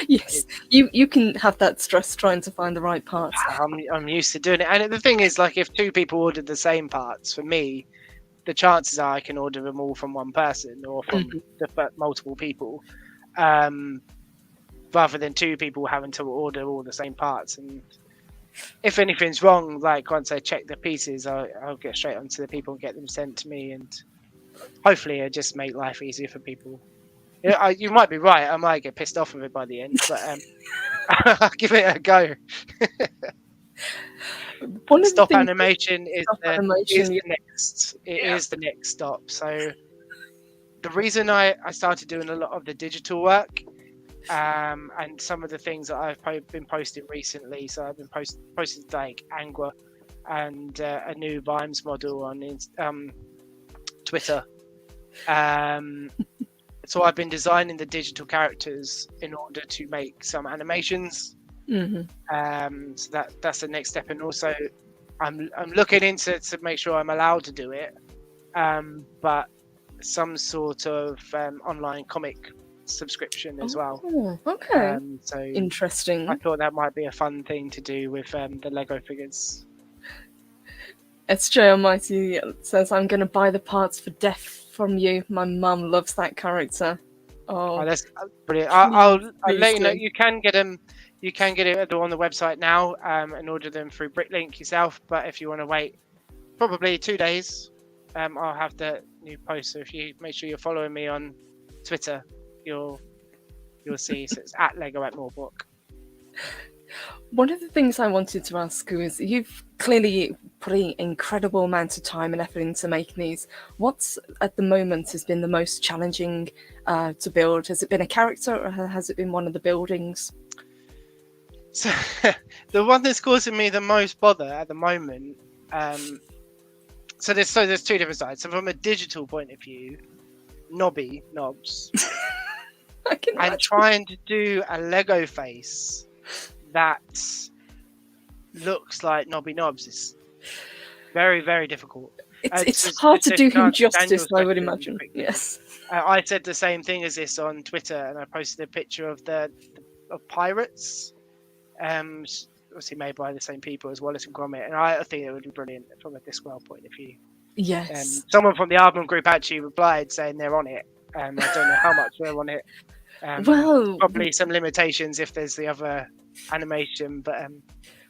Yes, you can have that stress trying to find the right parts. I'm used to doing it, and the thing is, like, if 2 people ordered the same parts, for me, the chances are I can order them all from one person or from multiple people, rather than 2 people having to order all the same parts. And if anything's wrong, like once I check the pieces, I'll get straight onto the people and get them sent to me, and hopefully it just make life easier for people. You might be right, I might get pissed off with it by the end, but I'll give it a go. Stop animation is the next stop. So the reason I started doing a lot of the digital work, and some of the things that I've been posting recently, so I've been posting like Angua and a new Vimes model on Twitter. So I've been designing the digital characters in order to make some animations. So that's the next step, and also I'm looking into to make sure I'm allowed to do it, but some sort of online comic subscription as well. Okay. So interesting. I thought that might be a fun thing to do with the Lego figures. SJ Almighty says, "I'm going to buy the parts for Death from you. My mum loves that character." Oh, that's brilliant. I'll let you know. do. You can get them. You can get it on the website now, and order them through Bricklink yourself. But if you want to wait, probably 2 days, I'll have the new post. So if you make sure you're following me on Twitter, you'll see. So it's at Lego Ankh-Morpork. One of the things I wanted to ask you is, you've clearly putting incredible amounts of time and effort into making these. What's at the moment has been the most challenging to build? Has it been a character, or has it been one of the buildings? So the one that's causing me the most bother at the moment, so there's two different sides. So from a digital point of view, knobs, I can and imagine. trying to do a Lego face that looks like knobs is very, very difficult. It's hard to do him justice, Daniel's I would question imagine. quickly. Yes. I said the same thing as this on Twitter, and I posted a picture of of pirates, obviously made by the same people as Wallace and Gromit, and I think it would be brilliant from a Discworld point of view. Yes. Someone from the album group actually replied saying they're on it. I don't know how much they're on it. Well, probably some limitations if there's the other animation, but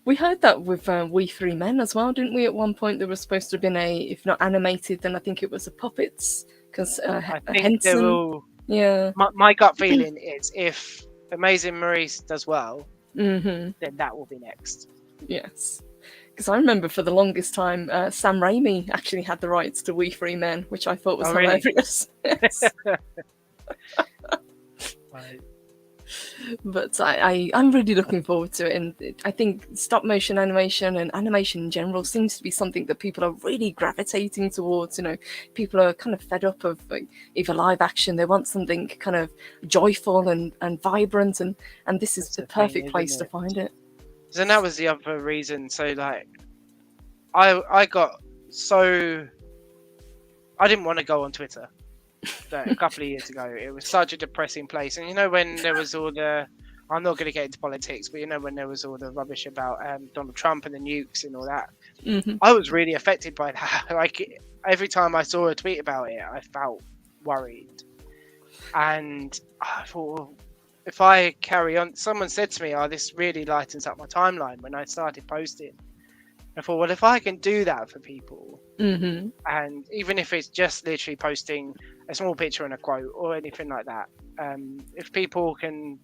we heard that with We Three Men as well, didn't we? At one point, there was supposed to have been if not animated, then I think it was a puppets, because I think Henson. they will. Yeah. My gut feeling is if Amazing Maurice does well, Mm-hmm. then that will be next. Yes. Because I remember for the longest time, Sam Raimi actually had the rights to We Three Men, which I thought was hilarious. Yes. Right. But I'm really looking forward to it, and I think stop motion animation and animation in general seems to be something that people are really gravitating towards. You know, people are kind of fed up of either live action; they want something kind of joyful and vibrant, and this is the perfect place to find it. So that was the other reason. So like, I got so I didn't want to go on Twitter. A couple of years ago, it was such a depressing place, and you know when there was all the, I'm not going to get into politics, but you know when there was all the rubbish about Donald Trump and the nukes and all that, Mm-hmm. I was really affected by that. Like every time I saw a tweet about it, I felt worried, and I thought, well, if I carry on, someone said to me, "Oh, this really lightens up my timeline." When I started posting, I thought, well, if I can do that for people, Mm-hmm. and even if it's just literally posting a small picture and a quote or anything like that, if people can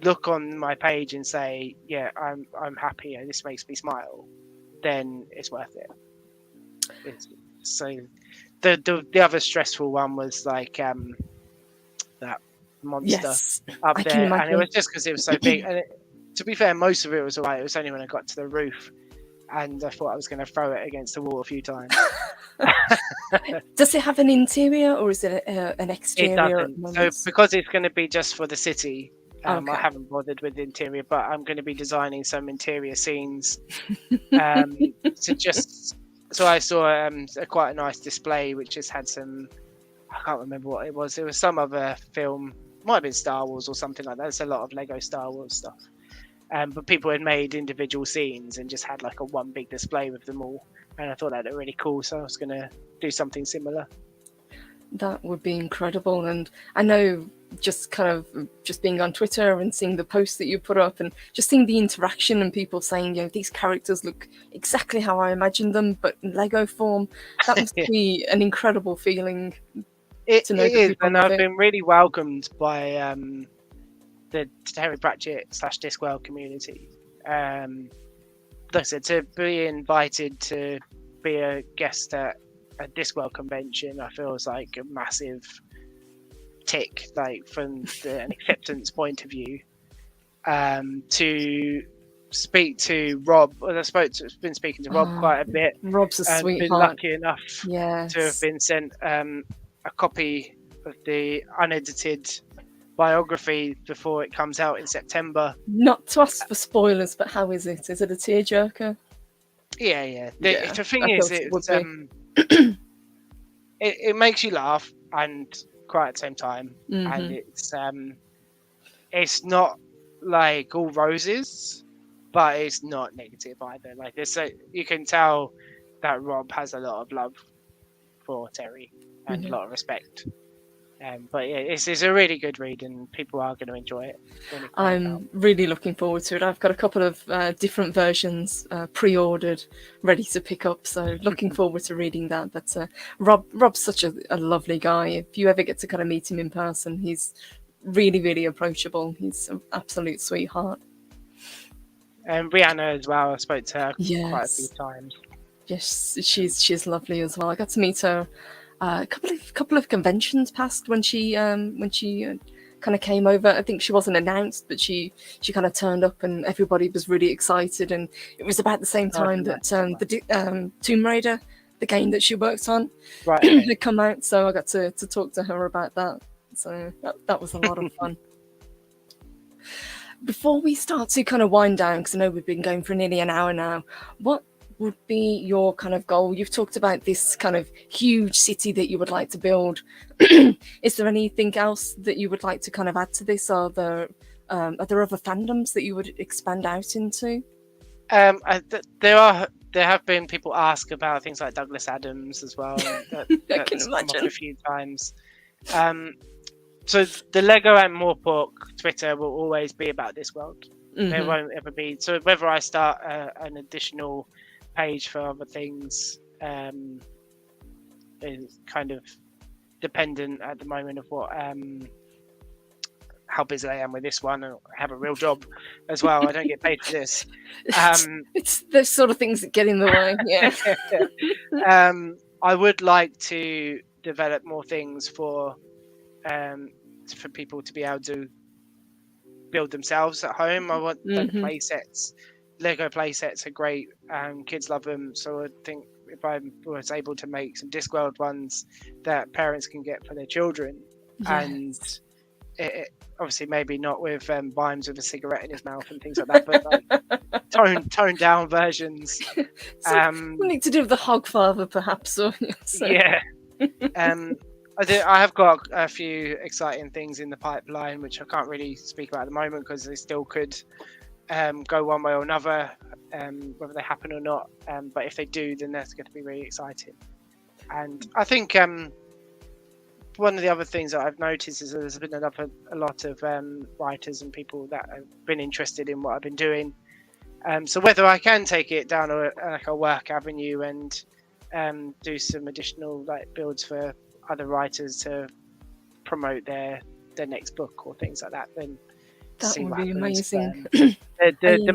look on my page and say, yeah, I'm happy and this makes me smile, then it's worth it. So the other stressful one was like that monster up there, and it was just because it was so big, and to be fair, most of it was alright. It was only when I got to the roof and I thought I was going to throw it against the wall a few times. Does it have an interior or is it an exterior? It doesn't. So because it's going to be just for the city, I haven't bothered with the interior, but I'm going to be designing some interior scenes. So I saw quite a nice display which just had some, I can't remember what it was. It was some other film, might have been Star Wars or something like that. There's a lot of Lego Star Wars stuff. But people had made individual scenes and just had like a one big display with them all, and I thought that looked really cool, so I was going to do something similar. That would be incredible. And I know just being on Twitter and seeing the posts that you put up and just seeing the interaction and people saying, you know, these characters look exactly how I imagined them but in Lego form, that must be an incredible feeling. It is, and I've been really welcomed by the Terry Pratchett / Discworld community. Like I said, to be invited to be a guest at a Discworld convention, I feel is like a massive tick, like from an acceptance point of view. To speak to Rob, I've been speaking to Rob quite a bit. Rob's a sweetheart. Been lucky enough to have been sent a copy of the unedited biography before it comes out in September. Not to ask for spoilers, but how is it? Is it a tearjerker? Yeah. The thing is, it makes you laugh and cry at the same time, and it's not like all roses, but it's not negative either. Like you can tell that Rob has a lot of love for Terry and a lot of respect. But yeah, it's a really good read and people are going to enjoy it. I'm really looking forward to it. I've got a couple of different versions pre-ordered, ready to pick up. So looking forward to reading that. But Rob's such a lovely guy. If you ever get to kind of meet him in person, he's really, really approachable. He's an absolute sweetheart. And Rihanna as well. I spoke to her quite a few Yes. times. Yes, she's lovely as well. I got to meet her a couple of conventions past when she kind of came over. I think she wasn't announced, but she kind of turned up, and everybody was really excited. And it was about the same time that the Tomb Raider, the game that she worked on, right, okay. had come out. So I got to talk to her about that. So that was a lot of fun. Before we start to kind of wind down, because I know we've been going for nearly an hour now, what would be your kind of goal? You've talked about this kind of huge city that you would like to build. Is there anything else that you would like to kind of add to this? Are there other fandoms that you would expand out into? There have been people ask about things like Douglas Adams as well. I can imagine. Come up a few times. So the Lego Ankh-Morpork Twitter will always be about Discworld. There won't ever be. So whether I start an additional page for other things is kind of dependent at the moment of what how busy I am with this one. I have a real job as well. I don't get paid for this. It's those sort of things that get in the way. Yeah. I would like to develop more things for people to be able to build themselves at home. I want the play sets. Lego play sets are great. Kids love them. So I think if I was able to make some Discworld ones that parents can get for their children, and it obviously maybe not with Vimes with a cigarette in his mouth and thing like that, but like toned down versions. We need to do with the Hogfather, perhaps. Or, yeah. I have got a few exciting things in the pipeline, which I can't really speak about at the moment because they still could go one way or another, whether they happen or not. But if they do, then that's going to be really exciting. And I think one of the other things that I've noticed is that there's been a lot of writers and people that have been interested in what I've been doing. So whether I can take it down a work avenue and do some additional like builds for other writers to promote their next book or things like that, then that would be amazing. The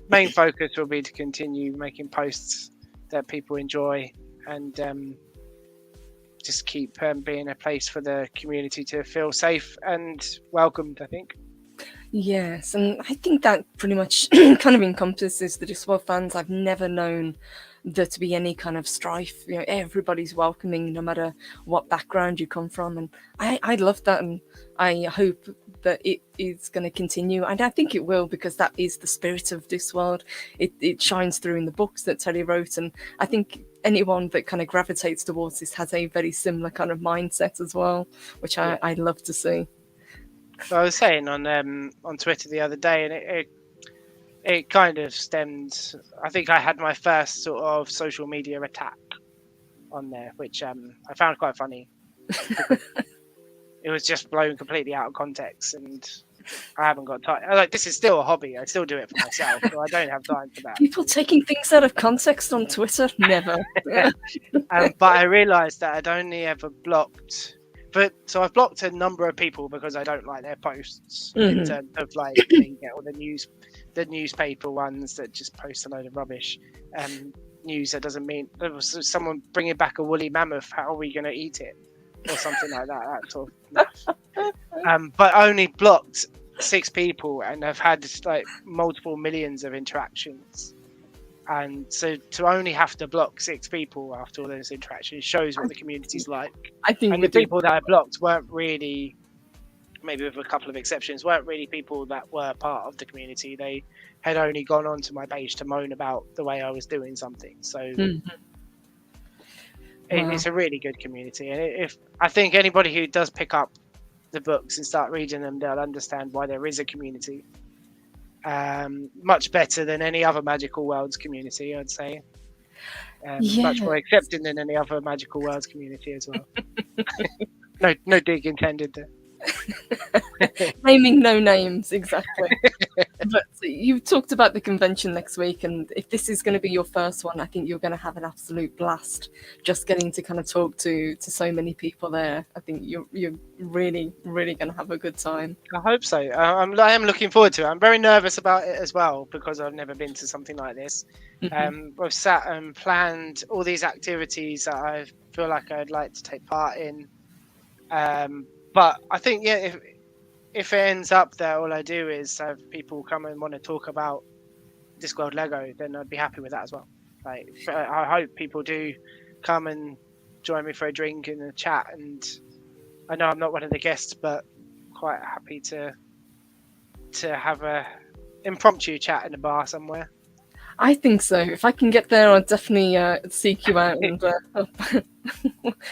main focus will be to continue making posts that people enjoy and just keep being a place for the community to feel safe and welcomed, I think. Yes, and I think that pretty much kind of encompasses the Discworld fans. I've never known there to be any kind of strife. You know, everybody's welcoming, no matter what background you come from, and I love that, and I hope that it is going to continue, and I think it will, because that is the spirit of Discworld. It shines through in the books that Terry wrote, and I think anyone that kind of gravitates towards this has a very similar kind of mindset as well, which I love to see. So I was saying on Twitter the other day, and it kind of stemmed. I think I had my first sort of social media attack on there, which I found quite funny. It was just blown completely out of context, and I haven't got time. Like, this is still a hobby. I still do it for myself, so I don't have time for that. People taking things out of context on Twitter? Never. But I realised that I'd only ever blocked. So I've blocked a number of people because I don't like their posts in terms of like you get all the newspaper ones that just post a load of rubbish. News that doesn't mean there was someone bringing back a woolly mammoth. How are we going to eat it, or something like that? That sort of but I only blocked 6 people, and I've had like multiple millions of interactions. And so to only have to block 6 people after all those interactions shows what the community's like. I think and the people that I blocked weren't really, maybe with a couple of exceptions, weren't really people that were part of the community. They had only gone onto my page to moan about the way I was doing something. So it's a really good community. And if I think anybody who does pick up the books and start reading them, they'll understand why there is a community. Much better than any other Magical Worlds community, I'd say. Much more accepting than any other Magical Worlds community as well. No dig intended there. Naming no names, exactly. But you talked about the convention next week, and if this is going to be your first one, I think you're going to have an absolute blast. Just getting to kind of talk to so many people there, I think you're really going to have a good time. I hope so. I am looking forward to it. I'm very nervous about it as well because I've never been to something like this. We've sat and planned all these activities that I feel like I'd like to take part in. But I think, yeah, if it ends up that all I do is have people come and want to talk about Discworld Lego, then I'd be happy with that as well. Like, I hope people do come and join me for a drink and a chat. And I know I'm not one of the guests, but quite happy to have a impromptu chat in a bar somewhere. I think so. If I can get there, I'll definitely seek you out, and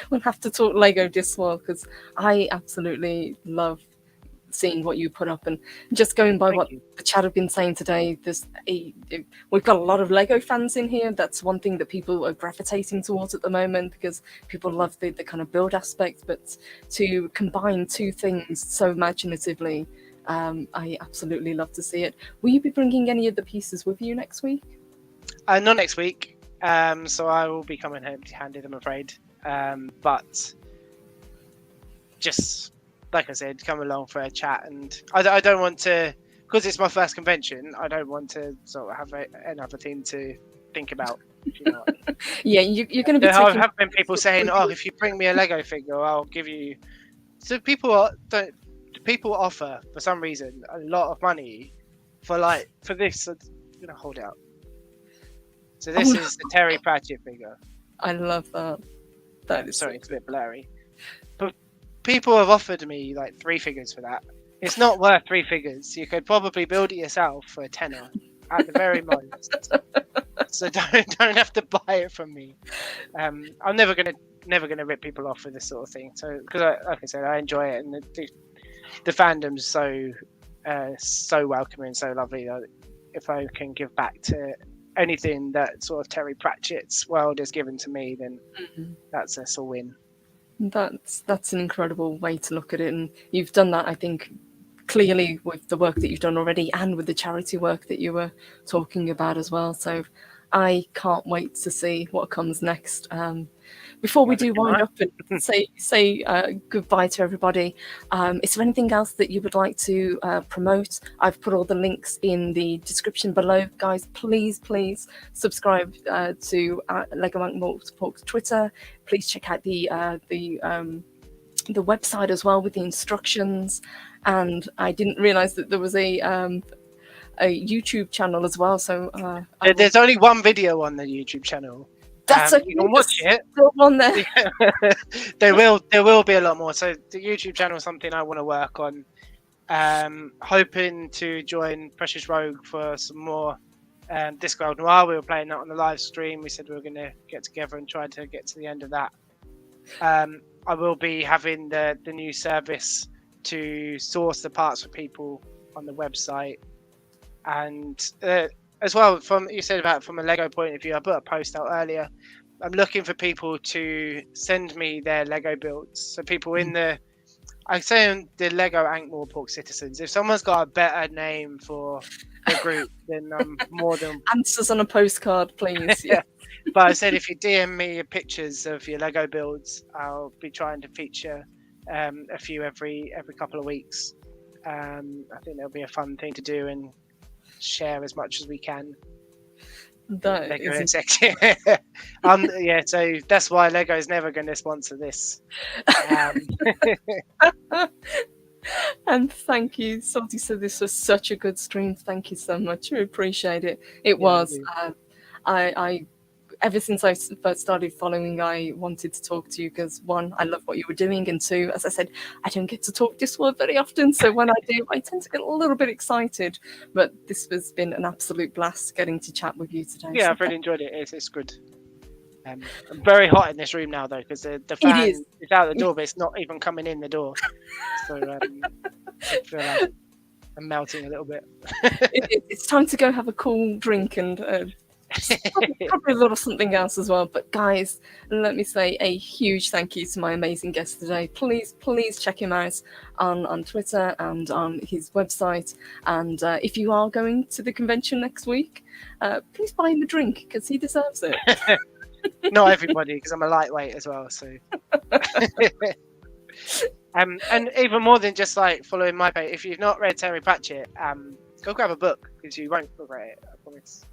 we'll have to talk Lego Discworld, because I absolutely love seeing what you put up. And just going by what the chat have been saying today, we've got a lot of Lego fans in here. That's one thing that people are gravitating towards at the moment, because people love the kind of build aspect. But to combine two things so imaginatively, I absolutely love to see it. Will you be bringing any of the pieces with you next week? Not next week. So I will be coming empty-handed, I'm afraid. But just like I said, come along for a chat. And I don't want to, because it's my first convention, I don't want to sort of have another thing to think about. If you know what I mean. Yeah, you're going to be. There have been people saying, "Oh, if you bring me a Lego figure, I'll give you." So people offer for some reason a lot of money for this. I'm gonna hold it up. So this is the Terry Pratchett figure. I love that. Sorry, it's a bit blurry. But people have offered me like 3 figures for that. It's not worth 3 figures. You could probably build it yourself for a tenner at the very most. So don't have to buy it from me. I'm never gonna rip people off for this sort of thing. So because like I said, I enjoy it, and the fandom's so welcoming, so lovely. That if I can give back to anything that sort of Terry Pratchett's world has given to me, then that's a win. That's an incredible way to look at it, and you've done that, I think, clearly with the work that you've done already, and with the charity work that you were talking about as well. So I can't wait to see what comes next. Before we do wind up and say goodbye to everybody, is there anything else that you would like to promote? I've put all the links in the description below. Guys, please subscribe to Lego Ankh-Morpork's Twitter. Please check out the website as well with the instructions. And I didn't realize that there was a YouTube channel as well. So there's only one video on the YouTube channel. That's you can watch it. On there. there will be a lot more. So the YouTube channel is something I want to work on. Hoping to join Precious Rogue for some more Discworld Noir. We were playing that on the live stream. We said we were going to get together and try to get to the end of that. I will be having the new service to source the parts for people on the website, and as well, from a Lego point of view, I put a post out earlier. I'm looking for people to send me their Lego builds. So people in the Lego Ankh-Morpork citizens. If someone's got a better name for the group, then I'm more than answers on a postcard, please. Yeah. But I said if you DM me pictures of your Lego builds, I'll be trying to feature a few every couple of weeks. I think that'll be a fun thing to do and share as much as we can. So that's why Lego is never going to sponsor this. And thank you, Salty said this was such a good stream. Thank you so much. We appreciate it. It was. I ever since I first started following, I wanted to talk to you because, one, I love what you were doing, and two, as I said, I don't get to talk Discworld very often, so when I do, I tend to get a little bit excited. But this has been an absolute blast getting to chat with you today. Yeah, I've really enjoyed it. It's good. I'm very hot in this room now, though, because the fan is out the door, but it's not even coming in the door. So I feel like I'm melting a little bit. It's time to go have a cool drink and Probably a little something else as well. But guys, let me say a huge thank you to my amazing guest today. Please, please check him out on Twitter and on his website. And if you are going to the convention next week, please buy him a drink because he deserves it. Not everybody, because I'm a lightweight as well. So, and even more than just like following my page, if you've not read Terry Pratchett, go grab a book because you won't regret it. I promise.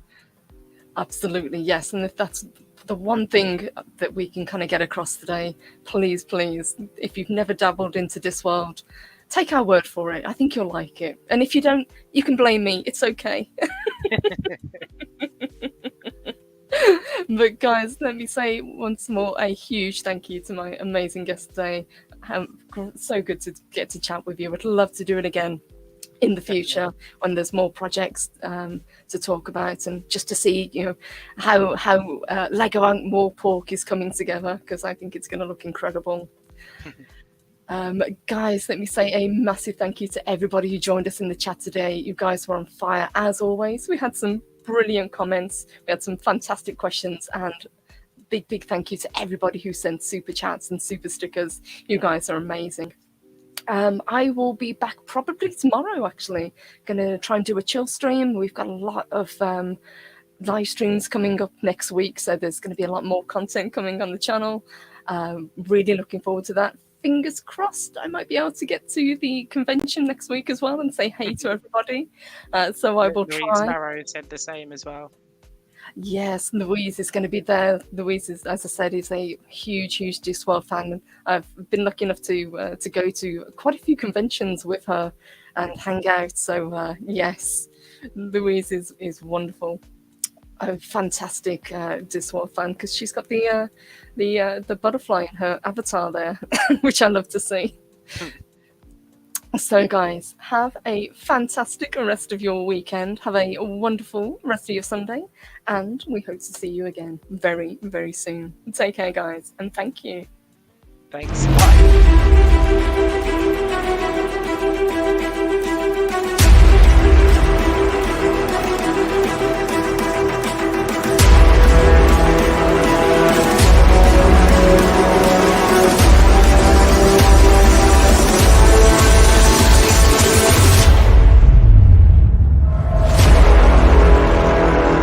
Absolutely, yes. And if that's the one thing that we can kind of get across today, please, please, if you've never dabbled into Discworld, take our word for it. I think you'll like it. And if you don't, you can blame me. It's okay. But guys, let me say once more a huge thank you to my amazing guest today. So good to get to chat with you. I'd love to do it again in the future when there's more projects to talk about, and just to see, you know, how Lego Ankh-Morpork is coming together, because I think it's going to look incredible. Guys, let me say a massive thank you to everybody who joined us in the chat today. You guys were on fire as always. We had some brilliant comments, we had some fantastic questions, and big thank you to everybody who sent super chats and super stickers. You guys are amazing. I will be back probably tomorrow, actually. Gonna try and do a chill stream. We've got a lot of live streams coming up next week, so there's going to be a lot more content coming on the channel. Really looking forward to that. Fingers crossed I might be able to get to the convention next week as well and say hey to everybody. So I will try. Sparrow said the same as well. Yes, Louise is going to be there. Louise, is, as I said, is a huge Discworld fan. I've been lucky enough to go to quite a few conventions with her and hang out. So yes, Louise is wonderful. A fantastic Discworld fan, because she's got the butterfly in her avatar there, which I love to see. So guys, have a fantastic rest of your weekend. Have a wonderful rest of your Sunday, and we hope to see you again very, very soon. Take care, guys, and thank you. Thanks. Bye.